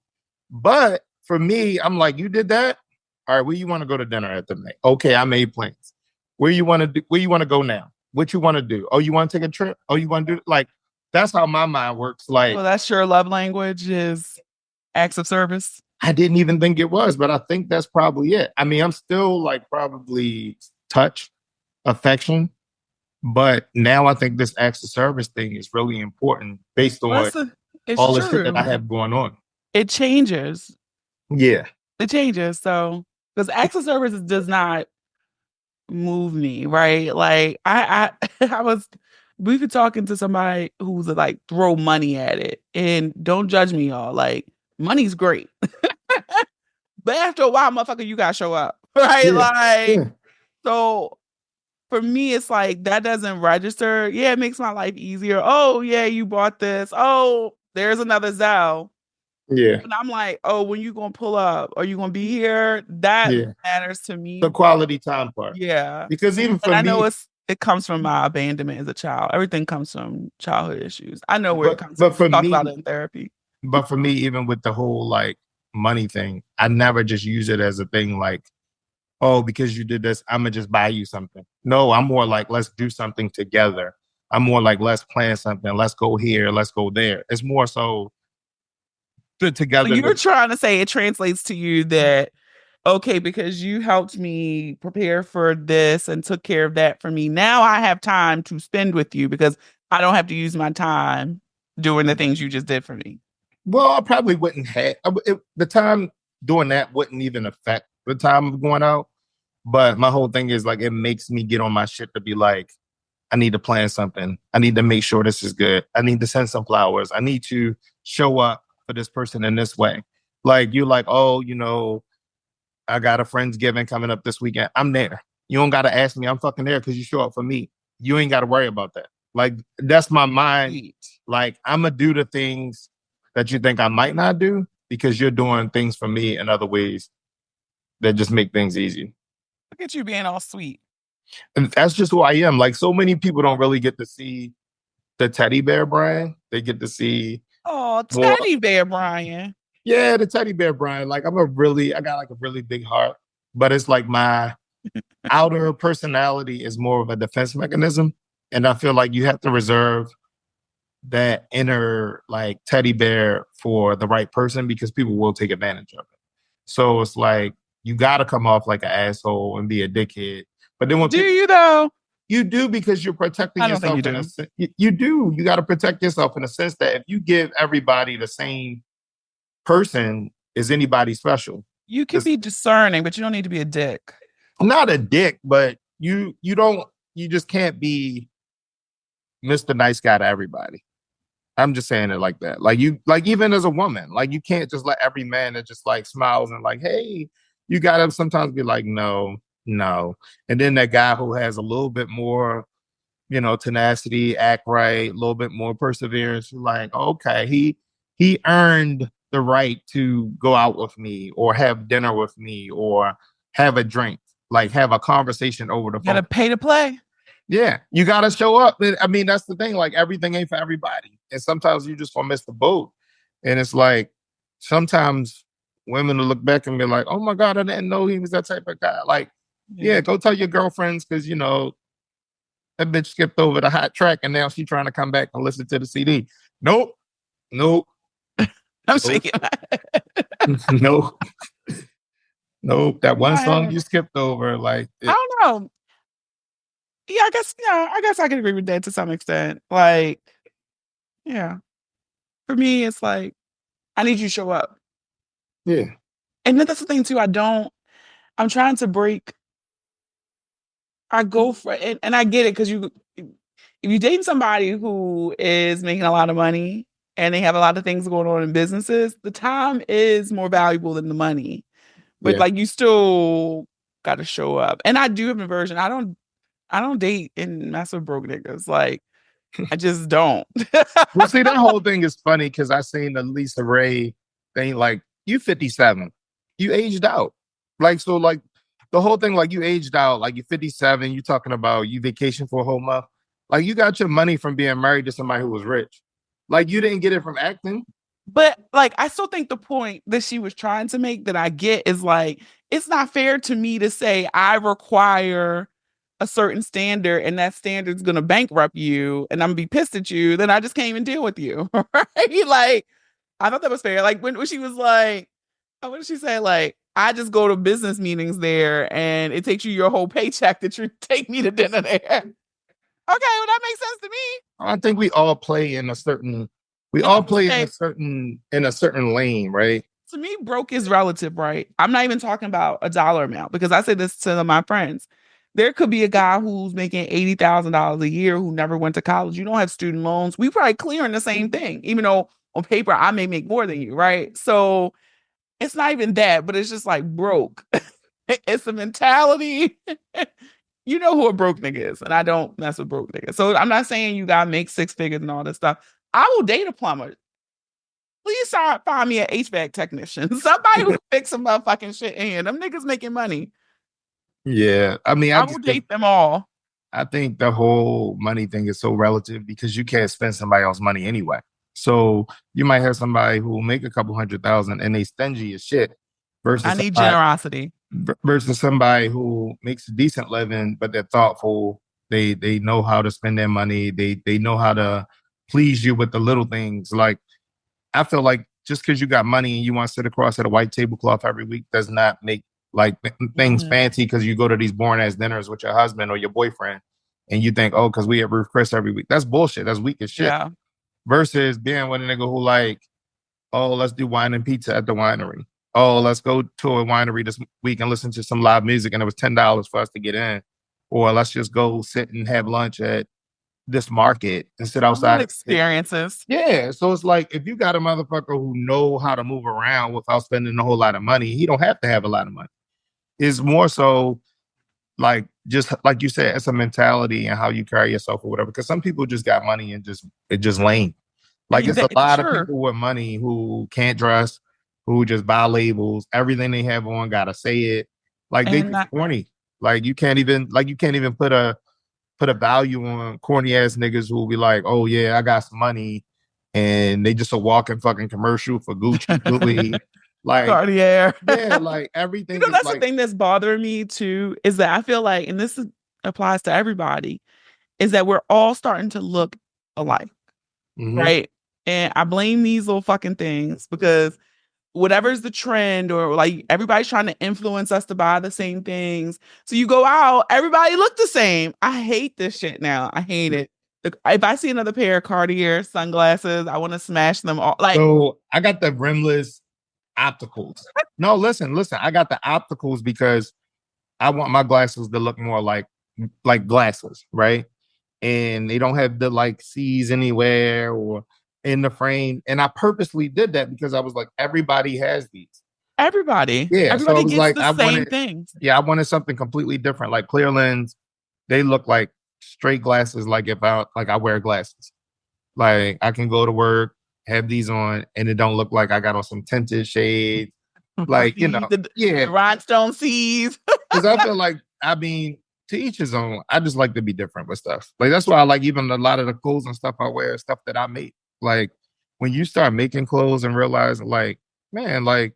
But for me, I'm like, you did that? All right, where you want to go to dinner at the night? Okay, I made plans. Where you want to go now? What you want to do? Oh, you want to take a trip? Oh, you want to do like that's how my mind works. Like, well, that's your love language is acts of service. I didn't even think it was, but I think that's probably it. I mean, I'm still like probably touch, affection, but now I think this acts of service thing is really important based on all the shit that I have going on. It changes. Yeah. It changes. So, because acts of service does not move me, right? Like we've been talking to somebody who's like throw money at it, and don't judge me, y'all. Like money's great, but after a while, motherfucker, you gotta show up, right? So for me, it's like that doesn't register. Yeah, it makes my life easier. Oh yeah, you bought this. Oh, there's another Zelle. Yeah. And I'm like, oh, when you gonna pull up? Are you gonna be here? That matters to me. The quality time part. Yeah. Because even for me, I know it comes from my abandonment as a child. Everything comes from childhood issues. I know where it comes from. But for me, about it in therapy. But for me, even with the whole like money thing, I never just use it as a thing like, oh, because you did this, I'm gonna just buy you something. No, I'm more like, let's do something together. I'm more like, let's plan something. Let's go here. Let's go there. It's more so together. So you're trying to say it translates to you that, okay, because you helped me prepare for this and took care of that for me. Now I have time to spend with you because I don't have to use my time doing the things you just did for me. Well, I probably wouldn't have the time doing that wouldn't even affect the time of going out. But my whole thing is like, it makes me get on my shit to be like, I need to plan something. I need to make sure this is good. I need to send some flowers. I need to show up for this person in this way. Like you're like, oh, I got a Friendsgiving coming up this weekend. I'm there. You don't got to ask me. I'm fucking there because you show up for me. You ain't got to worry about that. Like, that's my mind. Like, I'm going to do the things that you think I might not do because you're doing things for me in other ways that just make things easy. Look at you being all sweet. And that's just who I am. Like, so many people don't really get to see the teddy bear Brian. They get to see. Oh, teddy bear Brian. Yeah, the teddy bear Brian. Like, I got like a really big heart, but it's like my outer personality is more of a defense mechanism. And I feel like you have to reserve that inner like teddy bear for the right person because people will take advantage of it. So it's like, you got to come off like an asshole and be a dickhead. But then you though? You do because you're protecting yourself. You do. You got to protect yourself in a sense that if you give everybody the same person, is anybody special? You can be discerning, but you don't need to be a dick. I'm not a dick, but you just can't be Mr. Nice Guy to everybody. I'm just saying it like that. Like even as a woman, like you can't just let every man that just like smiles and like, hey, you gotta sometimes be like, no. And then that guy who has a little bit more, tenacity, act right, a little bit more perseverance, like, okay, he earned the right to go out with me or have dinner with me or have a drink, like have a conversation over the phone. Gotta pay to play. Yeah, you got to show up. I mean, that's the thing. Like, everything ain't for everybody. And sometimes you just gonna miss the boat. And it's like, sometimes women will look back and be like, oh my God, I didn't know he was that type of guy. Like, yeah, go tell your girlfriends because, that bitch skipped over the hot track and now she's trying to come back and listen to the CD. Nope. I'm shaking. Nope. That one song you skipped over, like. I don't know. Yeah, I guess I can agree with that to some extent. Like, yeah. For me, it's like, I need you to show up. Yeah. And then that's the thing too. I'm trying to break. I go for it. And I get it because if you date somebody who is making a lot of money and they have a lot of things going on in businesses, the time is more valuable than the money. But like, you still got to show up. And I do have an aversion. I don't date and mess with broke niggas. Like, I just don't. Well, see, that whole thing is funny because I seen the Lisa Ray thing. Like, you 57, you aged out. Like, so like the whole thing, like you aged out, like you're 57, you talking about you vacation for a whole month. Like, you got your money from being married to somebody who was rich. Like, you didn't get it from acting. But like, I still think the point that she was trying to make that I get is like, it's not fair to me to say I require a certain standard and that standard's going to bankrupt you and I'm gonna be pissed at you. Then I just can't even deal with you. Right? Like, I thought that was fair. Like when she was like, what did she say? Like, I just go to business meetings there and it takes you your whole paycheck that you take me to dinner there. Okay, well, that makes sense to me. I think we all play in a certain lane, right? To me, broke is relative, right? I'm not even talking about a dollar amount because I say this to my friends. There could be a guy who's making $80,000 a year who never went to college. You don't have student loans. We probably clearing the same thing, even though on paper I may make more than you, right? So it's not even that, but it's just like broke. It's a mentality. You know who a broke nigga is, and I don't mess with broke niggas. So I'm not saying you gotta make six figures and all this stuff. I will date a plumber. Please find me an HVAC technician. Somebody who can fix some motherfucking shit in here. Them niggas making money. Yeah. I mean, I will date them all. I think the whole money thing is so relative because you can't spend somebody else's money anyway. So you might have somebody who will make a couple $100,000 and they stingy as shit versus I need generosity. Versus somebody who makes a decent living, but they're thoughtful. They know how to spend their money. They know how to please you with the little things. Like, I feel like just because you got money and you want to sit across at a white tablecloth every week does not make like things fancy because you go to these boring ass dinners with your husband or your boyfriend and you think, oh, because we have Ruth Chris every week. That's bullshit. That's weak as shit. Yeah. Versus being with a nigga who like, oh, let's do wine and pizza at the winery. Oh, let's go to a winery this week and listen to some live music and it was $10 for us to get in. Or let's just go sit and have lunch at this market and sit outside. Experiences. Yeah. So it's like, if you got a motherfucker who know how to move around without spending a whole lot of money, he don't have to have a lot of money. It's more so like, just like you said, it's a mentality and how you carry yourself or whatever. Because some people just got money and just lame. Like, it's a lot of people with money who can't dress, who just buy labels. Everything they have on gotta say it. Like, they just corny. Like, you can't even put a value on corny ass niggas who will be like, oh yeah, I got some money, and they just a walking fucking commercial for Gucci, Louis, like Cartier. Yeah, like everything. You know, that's the thing that's bothering me too, is that I feel like, and this applies to everybody, is that we're all starting to look alike, right? And I blame these little fucking things because whatever's the trend, or like everybody's trying to influence us to buy the same things. So you go out, everybody look the same. I hate this shit now. I hate it. If I see another pair of Cartier sunglasses, I want to smash them all. Like, so I got the rimless opticals. No, listen. I got the opticals because I want my glasses to look more like glasses, right? and they don't have the like C's anywhere or in the frame. And I purposely did that because I was like, everybody has these. Everybody. Yeah. So I Everybody was gets like, the same things. I wanted something completely different. Like clear lens, they look like straight glasses. Like if I wear glasses, like I can go to work, have these on, and it don't look like I got on some tinted shades. Like, The yeah. rhinestone C's. Because I feel like, to each his own. I just like to be different with stuff. Like that's why I like even a lot of the clothes and stuff I wear, stuff that I make. Like when you start making clothes and realize, like, man, like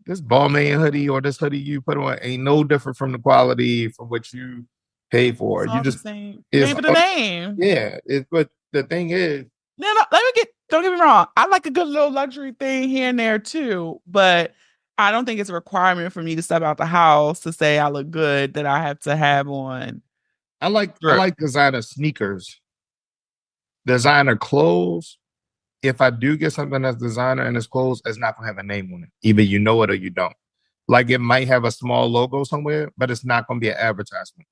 this Balmain hoodie or this hoodie you put on ain't no different from the quality from what you pay for. It's You all the just same. it's Name for the name. yeah. But the thing is, No, don't get me wrong. I like a good little luxury thing here and there too, but I don't think it's a requirement for me to step out the house to say I look good that I have to have on. I like designer sneakers, designer clothes. If I do get something that's designer and it's clothes, it's not gonna have a name on it. Either you know it or you don't. Like it might have a small logo somewhere, but it's not gonna be an advertisement.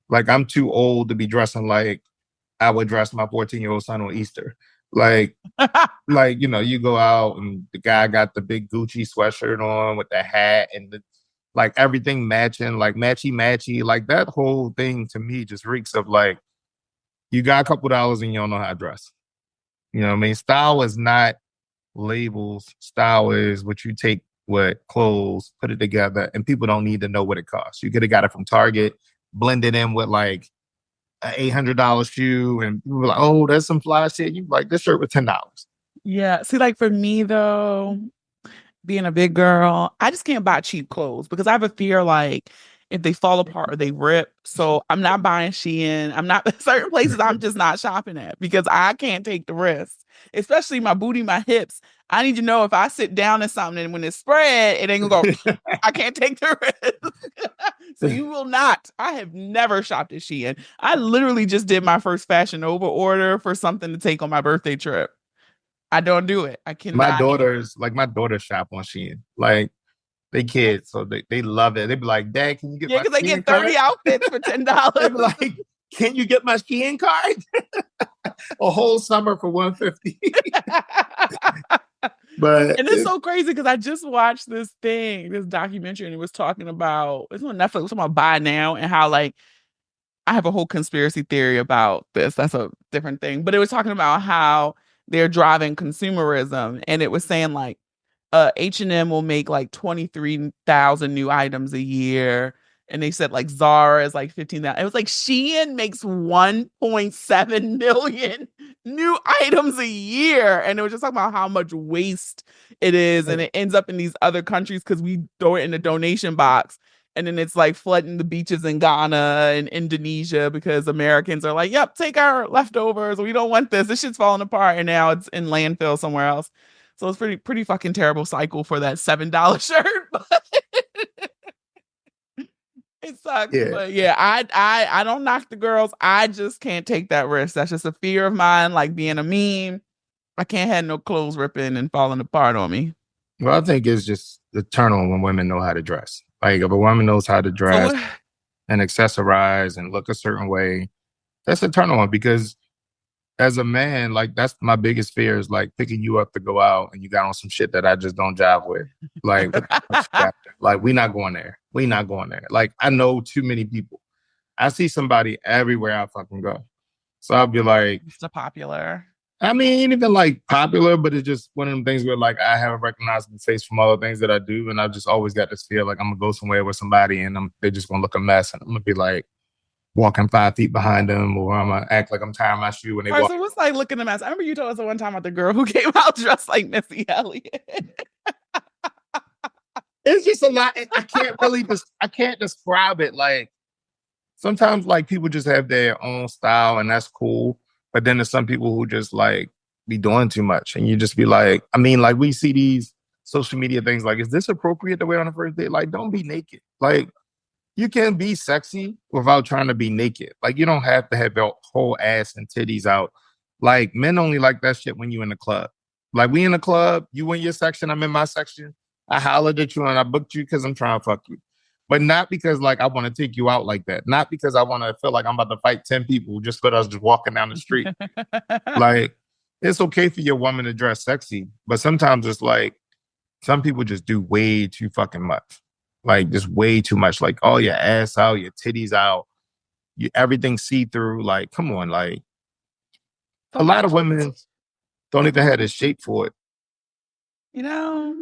Like I'm too old to be dressing like I would dress my 14-year-old son on Easter. Like you go out and the guy got the big Gucci sweatshirt on with the hat and like everything matching, like matchy. Like that whole thing to me just reeks of like you got a couple dollars and you don't know how to dress. You know what I mean? Style is not labels. Style is what you take with clothes, put it together, and people don't need to know what it costs. You could have got it from Target, blended in with like an $800 shoe, and people were like, "Oh, that's some fly shit." You like this shirt was $10. Yeah. See, like for me though, being a big girl, I just can't buy cheap clothes because I have a fear like if they fall apart or they rip. So I'm not buying Shein. I'm not certain places I'm just not shopping at because I can't take the risk, especially my booty, my hips. I need to know if I sit down in something and when it's spread, it ain't gonna go, I can't take the risk. So you will not. I have never shopped at Shein. I literally just did my first Fashion Nova order for something to take on my birthday trip. I don't do it. I My cannot. daughters shop on Shein. Like they kids, so they love it. They be like, "Dad, can you get my because they Shein get card?" 30 outfits for $10. They be like, "Can you get my Shein card?" A whole summer for $150. But And it's so crazy because I just watched this documentary, and it was talking about it's on Netflix, it was talking about buy now and how like I have a whole conspiracy theory about this. That's a different thing. But it was talking about how they're driving consumerism, and it was saying like H&M will make like 23,000 new items a year. And they said like Zara is like 15,000. It was like Shein makes 1.7 million new items a year. And it was just talking about how much waste it is. And it ends up in these other countries because we throw it in the donation box. And then it's like flooding the beaches in Ghana and Indonesia because Americans are like, yep, take our leftovers. We don't want this. This shit's falling apart. And now it's in landfill somewhere else. So it's pretty fucking terrible cycle for that $7 shirt. It sucks. Yeah. But yeah, I don't knock the girls. I just can't take that risk. That's just a fear of mine, like being a meme. I can't have no clothes ripping and falling apart on me. Well, I think it's just the turn on when women know how to dress. Like if a woman knows how to dress and accessorize and look a certain way, that's a turn on because as a man, like that's my biggest fear is like picking you up to go out and you got on some shit that I just don't jive with. Like, like we not going there. We not going there. Like I know too many people. I see somebody everywhere I fucking go. So I'll be like, it's a popular. I mean, ain't even like popular, but it's just one of them things where like I have a recognizable face from all the things that I do. And I've just always got this feel like I'm gonna go somewhere with somebody and they're just gonna look a mess and I'm gonna be like, walking 5 feet behind them, or I'm gonna act like I'm tying my shoe when they walk. So what's like looking a mess? I remember you told us one time about the girl who came out dressed like Missy Elliott. It's just a lot. I can't describe it. Like sometimes like people just have their own style and that's cool. But then there's some people who just like be doing too much. And you just be like, I mean, like we see these social media things like, is this appropriate to wear on a first date? Like, don't be naked. Like, you can be sexy without trying to be naked. Like, you don't have to have your whole ass and titties out. Like, men only like that shit when you in the club. Like, we in the club, you in your section, I'm in my section. I hollered at you and I booked you because I'm trying to fuck you. But not because like I want to take you out like that. Not because I want to feel like I'm about to fight 10 people just because I was just walking down the street. Like, it's okay for your woman to dress sexy, but sometimes it's like some people just do way too fucking much. Like, just way too much. Like, all your ass out, your titties out, everything see through. Like, come on. Like, a lot of women don't even have the shape for it. You know,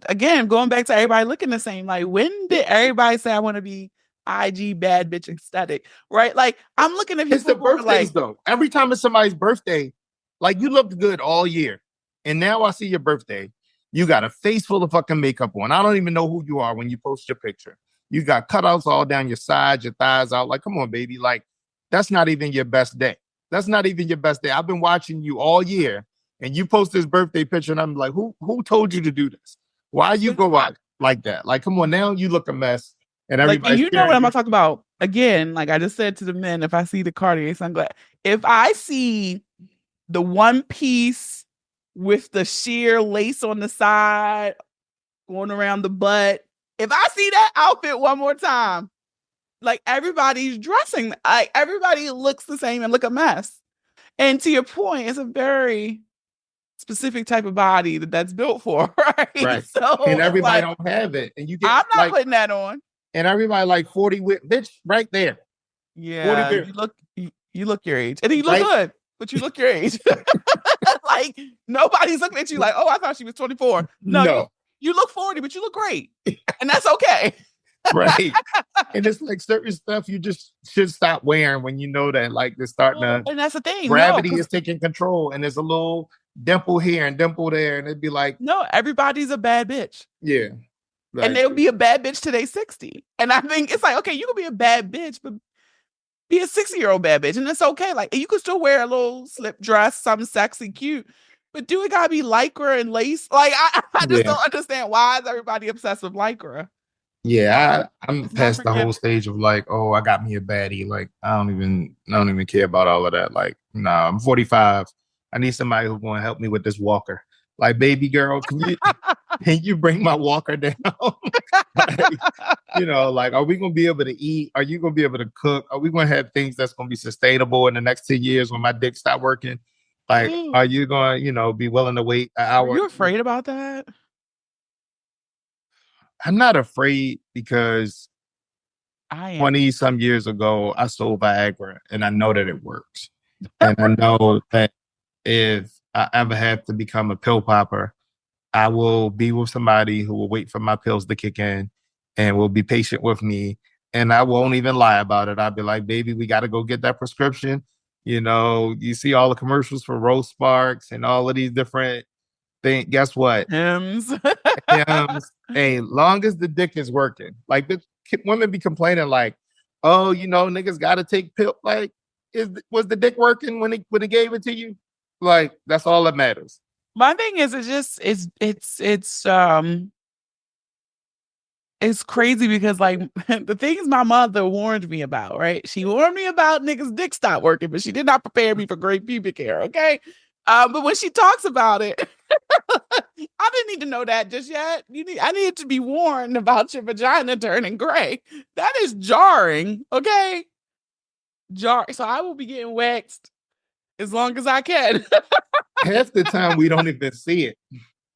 again, going back to everybody looking the same. Like, when did everybody say I want to be IG bad bitch aesthetic? Right? Like, I'm looking at people. It's the birthdays, though. Every time it's somebody's birthday, like, you looked good all year. And now I see your birthday. You got a face full of fucking makeup on. I don't even know who you are when you post your picture. You got cutouts all down your sides, your thighs out. Like, come on, baby. Like, that's not even your best day. That's not even your best day. I've been watching you all year, and you post this birthday picture, and I'm like, who told you to do this? Why you go out like that? Like, come on, now you look a mess. And everybody, like, and you know what I'm gonna talk about again. Like I just said to the men, if I see the Cartier sunglasses, if I see the one piece with the sheer lace on the side going around the butt, if I see that outfit one more time, like everybody's dressing, like everybody looks the same and look a mess. And to your point, it's a very specific type of body that's built for, right? Right. So, and everybody like, don't have it, and you get. I'm not like, putting that on. And everybody like 40 with bitch right there. Yeah, 40 you look your age, and you look good, but you look your age. Like nobody's looking at you like, oh, I thought she was 24. No. You look 40, but you look great, and that's okay. Right. And it's like certain stuff you just should stop wearing when you know that like they're starting to. And that's the thing. Gravity is taking control, and there's a little dimple here and dimple there, and it'd be like, no, everybody's a bad bitch. Yeah. Like, and they'll be a bad bitch till they 60. And I think it's like, okay, you can be a bad bitch, but be a 60-year-old bad bitch, and it's okay. Like, you can still wear a little slip dress, something sexy, cute, but do it gotta be lycra and lace? Like, I just don't understand why is everybody obsessed with lycra. Yeah, I'm past the whole stage of like, oh, I got me a baddie. Like, I don't even care about all of that. Like, nah, I'm 45. I need somebody who's going to help me with this walker. Like, baby girl, can you bring my walker down? Like, like, are we going to be able to eat? Are you going to be able to cook? Are we going to have things that's going to be sustainable in the next 10 years when my dick stop working? Like, are you going to, be willing to wait an hour? Are you afraid about that? I'm not afraid because 20 some years ago, I sold Viagra and I know that it works. And I know that if I ever have to become a pill popper, I will be with somebody who will wait for my pills to kick in and will be patient with me. And I won't even lie about it. I'll be like, baby, we got to go get that prescription. You see all the commercials for Rose Sparks and all of these different things. Guess what? Hims. Hey, long as the dick is working. Like, the women be complaining like, oh, niggas got to take pill. Like, was the dick working when it gave it to you? Like, that's all that matters. My thing is, it's crazy because like the things my mother warned me about, right? She warned me about niggas' dick stop working, but she did not prepare me for great pubic hair. Okay. But when she talks about it, I didn't need to know that just yet. I needed to be warned about your vagina turning gray. That is jarring. Okay. So I will be getting waxed as long as I can. Half the time we don't even see it.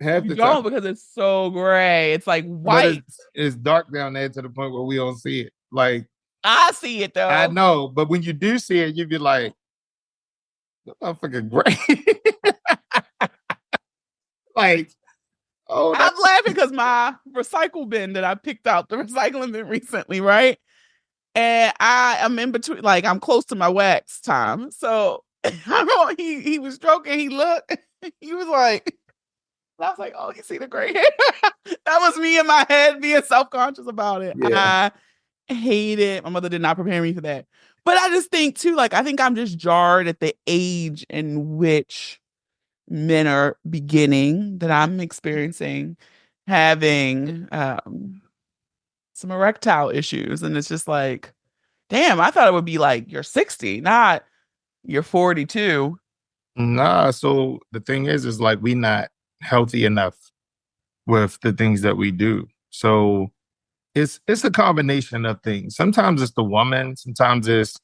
Half the time because it's so gray. It's like white. It's dark down there to the point where we don't see it. Like, I see it though. I know, but when you do see it, you'd be like, motherfucking gray. Like, oh, I'm laughing because my recycle bin that I picked out the recycling bin recently, right? And I'm in between, like I'm close to my wax time. So he was stroking, he looked, he was like, I was like, oh, you see the gray hair? That was me in my head being self-conscious about it. Yeah. I hate it. My mother did not prepare me for that. But I just think too, like, I think I'm just jarred at the age in which men are beginning, that I'm experiencing, having some erectile issues. And it's just like, damn, I thought it would be like you're 60, not you're 42. Nah, so the thing is like we not healthy enough with the things that we do. So it's a combination of things. Sometimes it's the woman, sometimes it's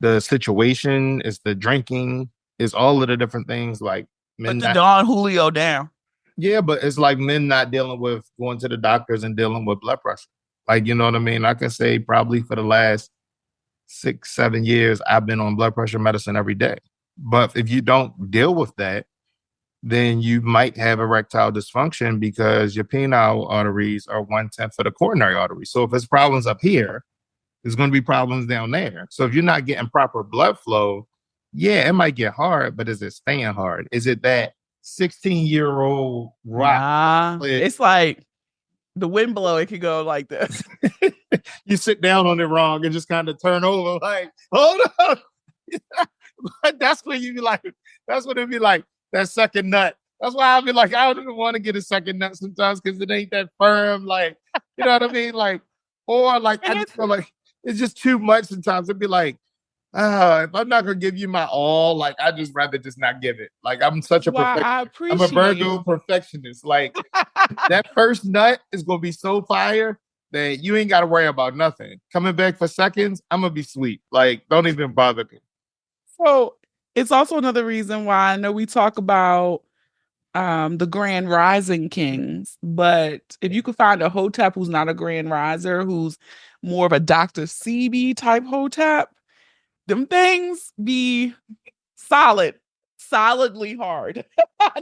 the situation, it's the drinking, it's all of the different things like Put men the not, Don Julio down. yeah, but it's like men not dealing with going to the doctors and dealing with blood pressure. Like, you know what I mean? I can say probably for the last 6, 7 years, I've been on blood pressure medicine every day. But if you don't deal with that, then you might have erectile dysfunction because your penile arteries are 1/10 of the coronary artery. So if it's problems up here, there's going to be problems down there. So if you're not getting proper blood flow, yeah, it might get hard, but is it staying hard? Is it that 16-year-old rock? Nah, it's like the wind blow. It could go like this. You sit down on it wrong and just kind of turn over like, hold up. That's when you be like, that's what it'd be like, that second nut. That's why I'll be like, I don't even want to get a second nut sometimes because it ain't that firm. Like, you know what I mean? Like, or like, I just feel like it's just too much sometimes. It'd be like, if I'm not gonna give you my all, like I just rather just not give it. Like I'm such a I'm a Virgo perfectionist. Like that first nut is gonna be so fire that you ain't gotta worry about nothing. Coming back for seconds, I'm gonna be sweet. Like, don't even bother me. So it's also another reason why I know we talk about the Grand Rising Kings, but if you could find a Hotep who's not a Grand Riser, who's more of a Dr. CB type Hotep, them things be solidly hard.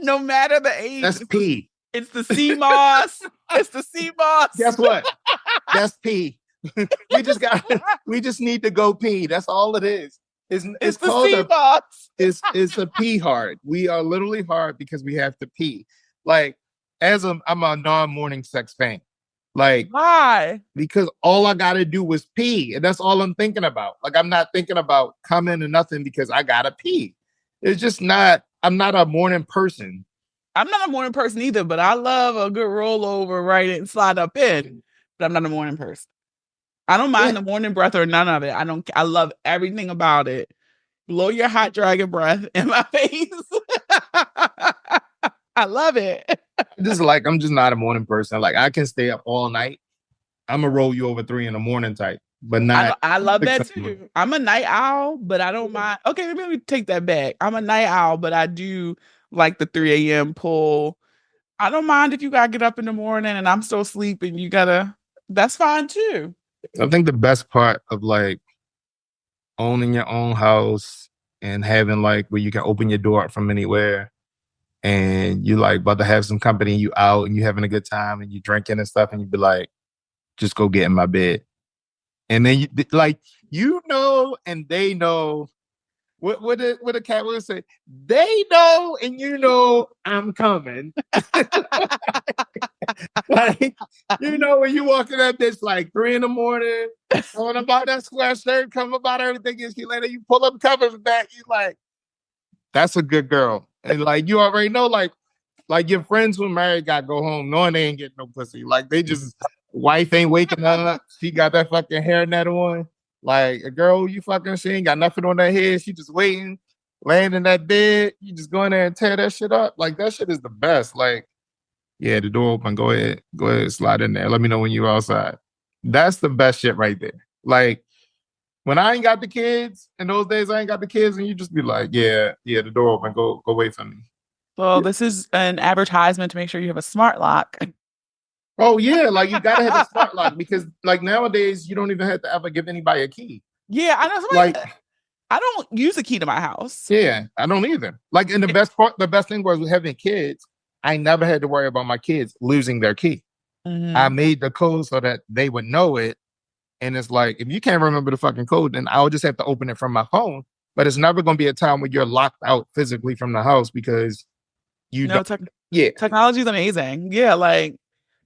No matter the age. That's P. It's the sea moss. It's the sea moss. Guess what? That's P. we just need to go pee. That's all it is. It's the called sea moss. It's a pee hard. We are literally hard because we have to pee. Like, I'm a non-morning sex fan. Like, why? Because all I gotta do was pee, and that's all I'm thinking about. Like, I'm not thinking about coming or nothing because I gotta pee. It's just not. I'm not a morning person. I'm not a morning person either, but I love a good rollover, right, and slide up in. But I'm not a morning person. I don't mind the morning breath or none of it. I love everything about it. Blow your hot dragon breath in my face. I love it. I'm just not a morning person. Like, I can stay up all night. I'm gonna roll you over 3 a.m. type, but not. I love that too. I'm a night owl, but I don't mind. Okay, let me take that back. I'm a night owl, but I do like the 3 a.m. pull. I don't mind if you gotta get up in the morning and I'm still sleeping. That's fine too. I think the best part of like owning your own house and having like where you can open your door up from anywhere and you like about to have some company and you out and you having a good time and you drinking and stuff and you be like, just go get in my bed. And then and they know what a cat would say. They know and you know I'm coming. Like, when you walk in that bitch like 3 a.m, going about that square shirt, come about everything, and she later you pull up covers back, you like, that's a good girl. And like you already know, like your friends who married got go home knowing they ain't getting no pussy. Like they just wife ain't waking up. She got that fucking hairnet on. Like a girl you fucking she ain't got nothing on her head. She just waiting, laying in that bed. You just go in there and tear that shit up. Like that shit is the best. Like, yeah, the door open. Go ahead, slide in there. Let me know when you're outside. That's the best shit right there. Like when I ain't got the kids, in those days I ain't got the kids, and you just be like, yeah, the door open. Go wait for me. Well, this is an advertisement to make sure you have a smart lock. Oh yeah, like you gotta have a smart lock because like nowadays you don't even have to ever give anybody a key. Yeah, I know. Like I don't use a key to my house. Yeah, I don't either. Like, and the best thing was with having kids, I never had to worry about my kids losing their key. Mm-hmm. I made the code so that they would know it. And it's like, if you can't remember the fucking code, then I'll just have to open it from my phone. But it's never going to be a time where you're locked out physically from the house because technology is amazing. Yeah, like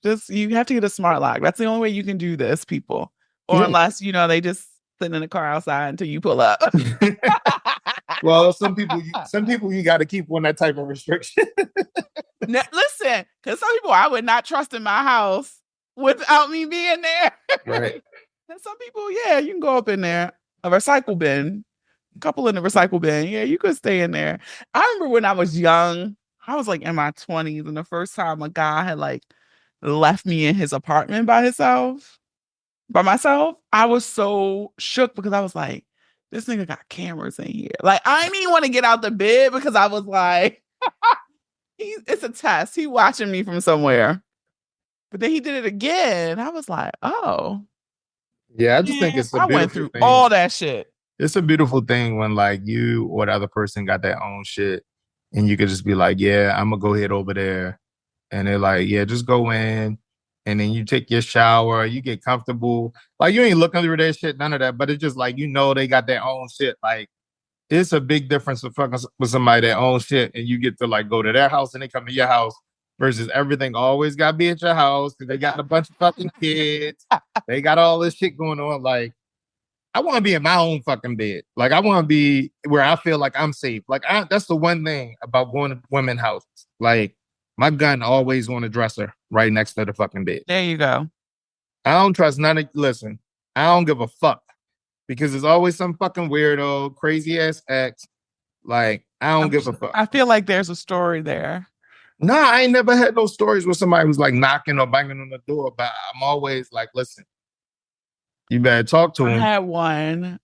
just you have to get a smart lock. That's the only way you can do this, people. Or unless they just sit in the car outside until you pull up. Well, some people you got to keep on that type of restriction. Now, listen, because some people I would not trust in my house without me being there. Right. And some people, yeah, you can go up in there. A recycle bin, a couple in the recycle bin. Yeah, you could stay in there. I remember when I was young, I was like in my 20s, and the first time a guy had like left me in his apartment by himself. by myself, I was so shook because I was like, this nigga got cameras in here. Like, I didn't even want to get out the bed because I was like, it's a test. He watching me from somewhere. But then he did it again. I was like, oh. Yeah, I just think it's a I went beautiful through thing. all that shit. It's a beautiful thing when like you or the other person got their own shit and you could just be like, yeah, I'm gonna go ahead over there. And they're like, yeah, just go in. And then you take your shower, you get comfortable. Like you ain't looking through their shit, none of that. But it's just like, they got their own shit. Like it's a big difference of fucking with somebody their own shit. And you get to like go to their house and they come to your house versus everything always gotta be at your house because they got a bunch of fucking kids. They got all this shit going on. Like, I want to be in my own fucking bed. Like, I want to be where I feel like I'm safe. Like, that's the one thing about going to women's houses. Like, my gun always on the dresser right next to the fucking bed. There you go. I don't trust none of, listen, I don't give a fuck because there's always some fucking weirdo, crazy ass ex. Like, I don't give a fuck. I feel like there's a story there. Nah, I ain't never had no stories with somebody who's like knocking or banging on the door, but I'm always like, listen, you better talk to him. I had one.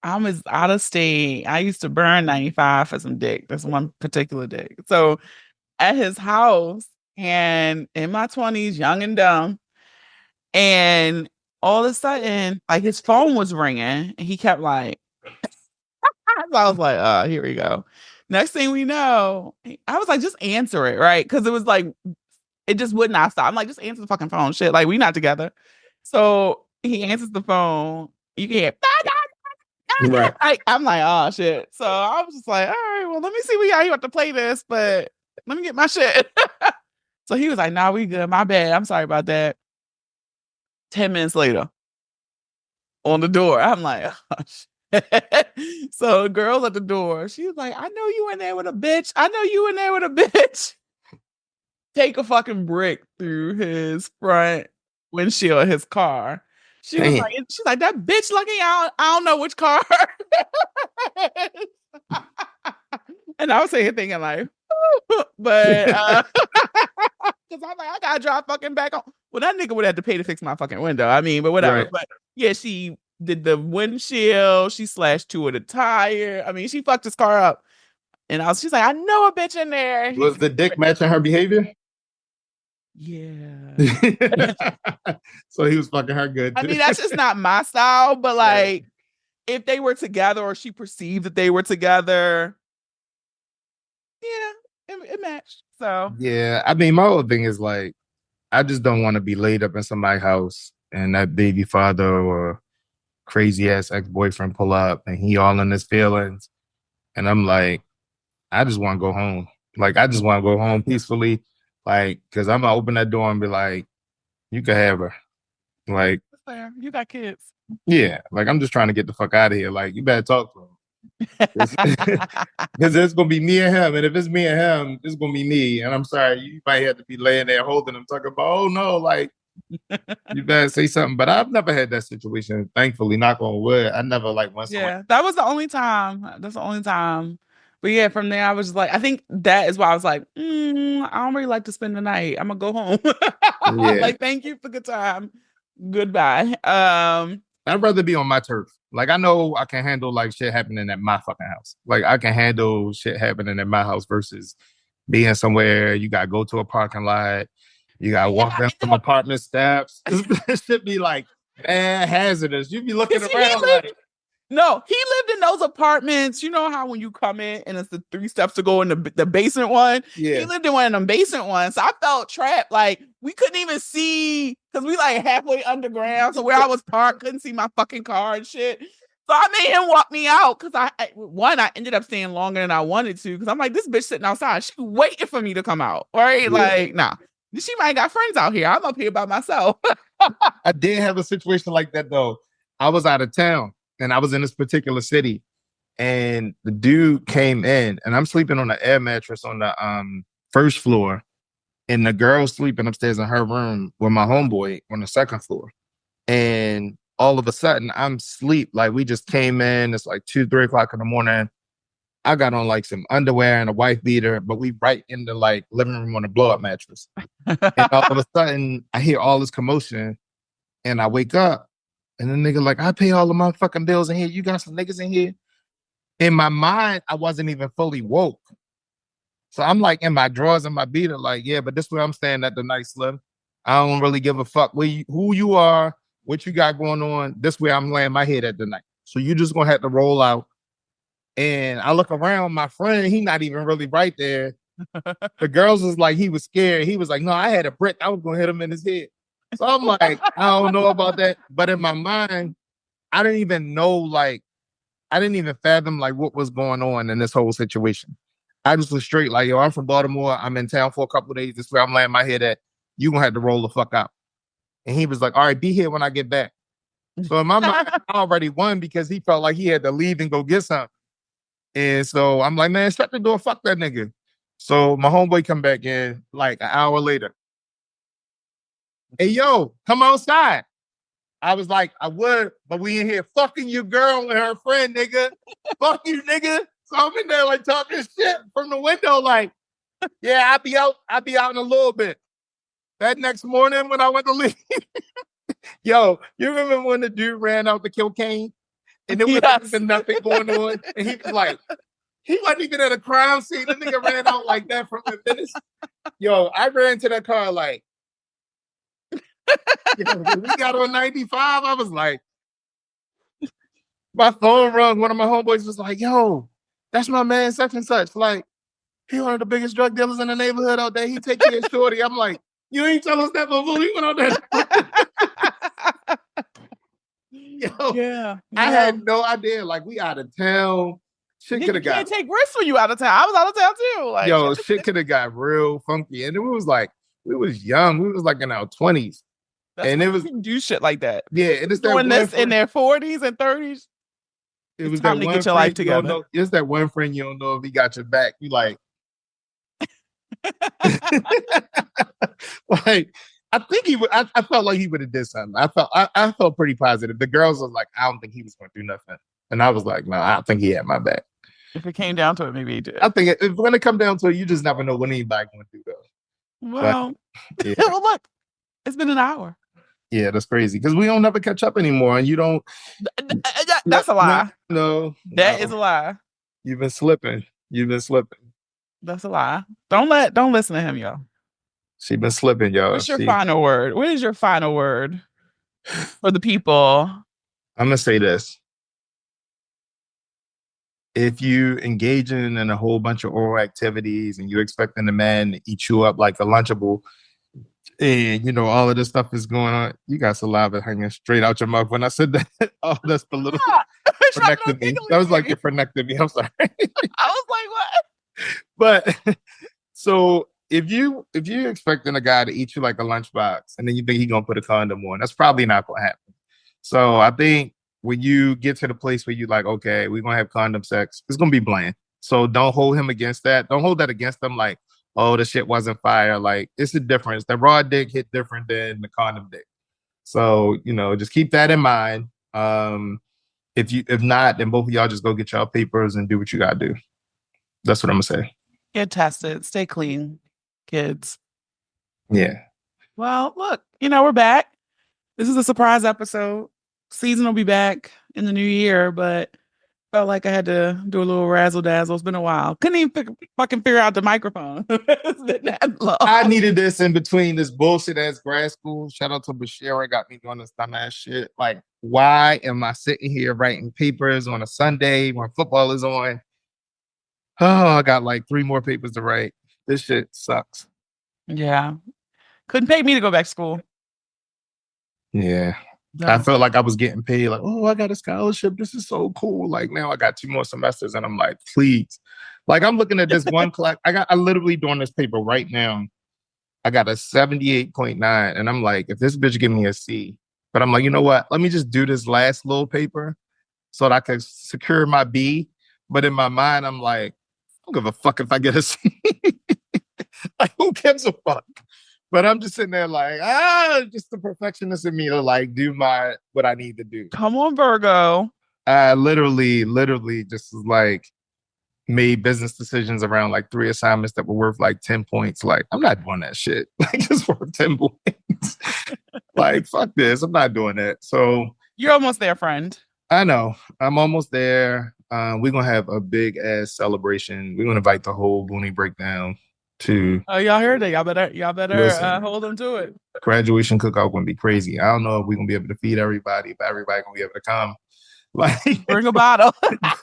I was out of state. I used to burn 95 for some dick. That's one particular dick. So at his house and in my 20s, young and dumb. And all of a sudden, like his phone was ringing and he kept like, so I was like, here we go. Next thing we know, I was like, just answer it, right? Because it was like, it just would not stop. I'm like, just answer the fucking phone. Shit, like we not together. So he answers the phone. You can hear, right. I'm like, oh shit. So I was just like, all right, well, let me see how you have to play this, but let me get my shit. So he was like, nah, we good. My bad. I'm sorry about that. 10 minutes later, on the door, I'm like, oh shit. So the girl's at the door. She was like, I know you in there with a bitch. I know you in there with a bitch. Take a fucking brick through his front windshield of his car. She's like, that bitch lucky I don't know which car. And I was sitting here thinking like, but because I'm like, I gotta drive fucking back on. Well, that nigga would have to pay to fix my fucking window. I mean, but whatever. Right. But yeah, she did the windshield. She slashed 2 of the tire. I mean, she fucked his car up. And she's like, I know a bitch in there. Was the dick matching her behavior? Yeah. So he was fucking her good too. I mean, that's just not my style, but like if they were together or she perceived that they were together, yeah, it matched. So yeah, I mean, my whole thing is like, I just don't want to be laid up in somebody's house and that baby father or crazy ass ex-boyfriend pull up and he all in his feelings. And I'm like, I just want to go home. Like, I just want to go home peacefully. Like, because I'm going to open that door and be like, you can have her. Like, you got kids. Yeah. Like, I'm just trying to get the fuck out of here. Like, you better talk to him. Because it's going to be me and him. And if it's me and him, it's going to be me. And I'm sorry, you might have to be laying there holding him, talking about, oh no, like, you better say something. But I've never had that situation. Thankfully, knock on wood. I never like once. Yeah, that was the only time. That's the only time. But yeah, from there, I was just like, I think that is why I was like, I don't really like to spend the night. I'm gonna go home. Yeah. Like, thank you for the time. Goodbye. I'd rather be on my turf. Like, I know I can handle like shit happening at my fucking house. Like, I can handle shit happening at my house versus being somewhere you gotta go to a parking lot. You gotta walk down some apartment steps. This should be like hazardous. You be looking around like. No, he lived in those apartments. You know how when you come in and it's the 3 steps to go in the basement one? Yeah. He lived in one of them basement ones. So I felt trapped. Like, we couldn't even see, because we like halfway underground. So where I was parked, couldn't see my fucking car and shit. So I made him walk me out because I ended up staying longer than I wanted to because I'm like, this bitch sitting outside. She waiting for me to come out. Right? Yeah. Like, nah. She might got friends out here. I'm up here by myself. I did have a situation like that, though. I was out of town. And I was in this particular city, and the dude came in, and I'm sleeping on an air mattress on the first floor, and the girl's sleeping upstairs in her room with my homeboy on the second floor. And all of a sudden, I'm asleep. Like, we just came in. It's like 2, 3 o'clock in the morning. I got on like some underwear and a wife beater, but we right in the like living room on a blow up mattress. And all of a sudden, I hear all this commotion, and I wake up. And the nigga like, I pay all of my fucking bills in here. You got some niggas in here. In my mind, I wasn't even fully woke. So I'm like in my drawers and my beater, like, yeah, but this is where I'm staying at the night, Slim. I don't really give a fuck who you are, what you got going on. This way I'm laying my head at the night. So you just gonna have to roll out. And I look around, my friend, he not even really right there. The girls was like, he was scared. He was like, no, I had a brick. I was gonna hit him in his head. So I'm like, I don't know about that. But in my mind, I didn't even know, like, I didn't even fathom like what was going on in this whole situation. I just was straight like, yo, I'm from Baltimore. I'm in town for a couple of days. This is where I'm laying my head at. You gonna have to roll the fuck out. And he was like, all right, be here when I get back. So in my mind, I already won because he felt like he had to leave and go get something. And so I'm like, man, shut the door. Fuck that nigga. So my homeboy come back in like an hour later. Hey, yo, come outside. I was like, I would, but we in here fucking your girl and her friend, nigga. Fuck you, nigga. So I'm in there like talking shit from the window, like, yeah, I'll be out in a little bit. That next morning when I went to leave, yo, you remember when the dude ran out to kill Kane? And there was nothing going on. And he was like, he wasn't even at a crime scene. The nigga ran out like that from the finish. Yo, I ran to that car like, yo, when we got on 95, I was like, my phone rung. One of my homeboys was like, yo, that's my man, such and such. Like, he one of the biggest drug dealers in the neighborhood out there. He take care of Shorty. I'm like, you ain't tell us that before we went out there. Yo, yeah. I had no idea. Like, we out of town. Shit could have got. You can't take risks when you out of town. I was out of town too. Like, yo, shit could have got real funky. And it was like, we was young. We was like in our 20s. And it was do shit like that. Yeah, it is doing this in their 40s and 30s. It was time that to one get your life together. Know, it's that one friend you don't know if he got your back. You like, like I think he would. I felt like he would have did something. I felt pretty positive. The girls was like, I don't think he was going to do nothing, and I was like, no, I don't think he had my back. If it came down to it, maybe he did. I think when it come down to it, you just never know what anybody going to do though. Well, but, yeah. well, look, it's been an hour. Yeah, that's crazy because we don't never catch up anymore, and you don't. That's a lie. No, that is a lie. You've been slipping. That's a lie. Don't listen to him, y'all. She been slipping, y'all. What's your final word? What is your final word for the people? I'm gonna say this. If you engaging in a whole bunch of oral activities and you're expecting the man to eat you up like a Lunchable, and you know all of this stuff is going on, you got saliva hanging straight out your mouth. When I said that, oh, that's the little frenectomy. That was like your frenectomy. I'm sorry. I was like, what? But so if you're expecting a guy to eat you like a lunchbox, and then you think he's gonna put a condom on, that's probably not gonna happen. So I think when you get to the place where you're like, okay, we're gonna have condom sex, it's gonna be bland. So don't hold him against that. Don't hold that against him like, oh, the shit wasn't fire. Like, it's a difference. The raw dick hit different than the condom dick. So, you know, just keep that in mind. If not, then both of y'all just go get y'all papers and do what you gotta do. That's what I'm gonna say. Get tested. Stay clean, kids. Yeah. Well, look, we're back. This is a surprise episode. Season will be back in the new year, but felt like I had to do a little razzle dazzle. It's been a while. Couldn't even fucking figure out the microphone. It's been that long. I needed this in between this bullshit ass grad school. Shout out to Bashira, got me doing this dumb ass shit. Like, why am I sitting here writing papers on a Sunday when football is on? Oh, I got like 3 more papers to write. This shit sucks. Yeah. Couldn't pay me to go back to school. Yeah. No. I felt like I was getting paid. Like, oh, I got a scholarship. This is so cool. Like, now I got 2 more semesters, and I'm like, please. Like, I'm looking at this one class. I literally doing this paper right now. I got a 78.9, and I'm like, if this bitch give me a C, but I'm like, you know what? Let me just do this last little paper so that I can secure my B. But in my mind, I'm like, I don't give a fuck if I get a C. Like, who gives a fuck? But I'm just sitting there like, just the perfectionist in me to like do what I need to do. Come on, Virgo. I literally just like made business decisions around like 3 assignments that were worth like 10 points. Like, I'm not doing that shit. Like, just worth 10 points. Like, fuck this. I'm not doing that. So You're almost there, friend. I know. I'm almost there. We're gonna have a big ass celebration. We're gonna invite the whole Booney Breakdown to Oh, y'all heard it. Y'all better Listen. hold them to it. graduation cookout. Gonna be crazy. I don't know if we're gonna be able to feed everybody, but everybody gonna be able to come. Like, Bring a bottle.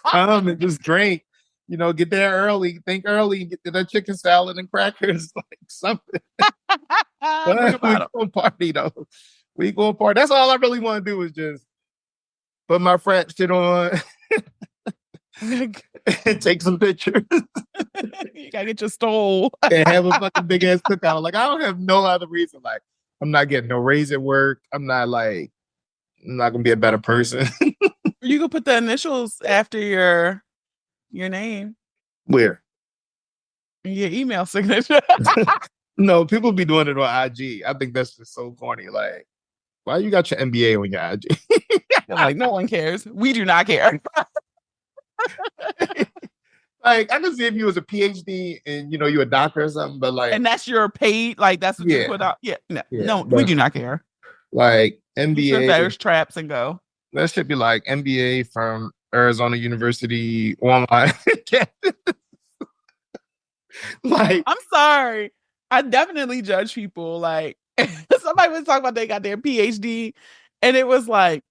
come and just drink. You know, get there early. Think early and get to that chicken salad and crackers, like something. Bring a We bottle. gonna party though. We gonna party. That's all I really want to do is just put my frat shit on and take some pictures You gotta get your stole. and have a fucking big ass cookout. Like, I don't have no other reason. Like, I'm not getting no raise at work. I'm not gonna be a better person. You can put the initials after your name, Where? your email signature. No, people be doing it on IG. I think that's just so corny. Like, why you got your MBA on your IG? Like, no one cares. We do not care. Like, I can see if you was a PhD and you're a doctor or something, but like, And that's your paid, like that's what you Yeah. put out. Yeah, no, Yeah, no, but- we do not care. like You should MBA. there's traps and go. That should be like MBA from Arizona University online. Like, I'm sorry. I definitely judge people. Like somebody was talking about they got their PhD, and it was like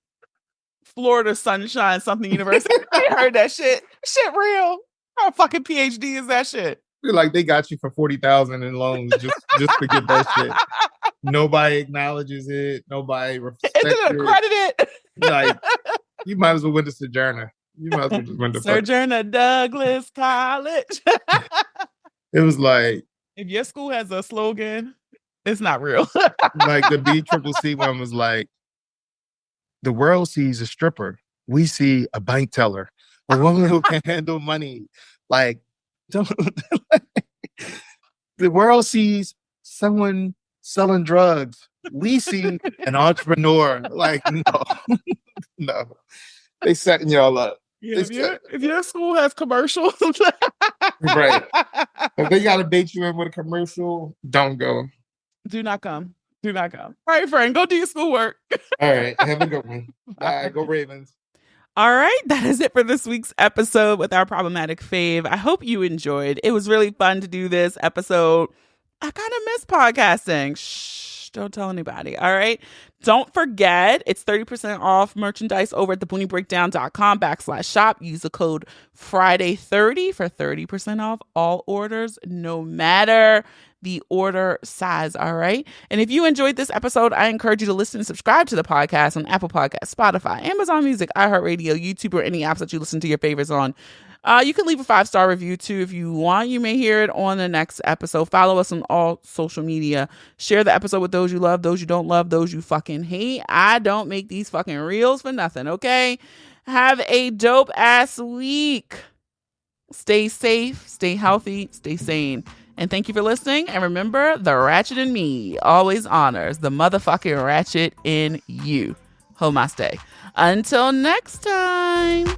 Florida Sunshine something university. I heard that shit. Shit real. How fucking PhD is that shit? like they got you for 40,000 in loans just to get that shit. Nobody acknowledges it. Nobody respects Isn't it it. accredited? Like, you might as well went to Sojourner. You might as well just went to Sojourner Douglas College. It was like If your school has a slogan, it's not real. like the BCCC one was like, the world sees a stripper. We see a bank teller, a woman who can handle money. Like, don't, the world sees someone selling drugs. We see an entrepreneur. Like, no, no. They setting y'all up. Yeah, if your school has commercials, Right. If they got to bait you in with a commercial, don't go. do not come. Do not come. All right, friend, go do your schoolwork. All right. Have a good one. Bye. Go Ravens. All right, that is it for this week's episode with our problematic fave. I hope you enjoyed. It was really fun to do this episode. I kind of miss podcasting. Shh, don't tell anybody. All right. Don't forget, it's 30% off merchandise over at thebooniebreakdown.com/shop. Use the code Friday30 for 30% off all orders, no matter the order size. All right. And if you enjoyed this episode, I encourage you to listen and subscribe to the podcast on Apple Podcasts, Spotify, Amazon Music, iHeartRadio, YouTube, or any apps that you listen to your favorites on. You can leave a 5-star review too if you want. You may hear it on the next episode. Follow us on all social media. Share the episode with those you love, those you don't love, those you fucking hate. I don't make these fucking reels for nothing, okay? Have a dope ass week. Stay safe, stay healthy, stay sane. And thank you for listening. And remember, the ratchet in me always honors the motherfucking ratchet in you. Namaste. Until next time.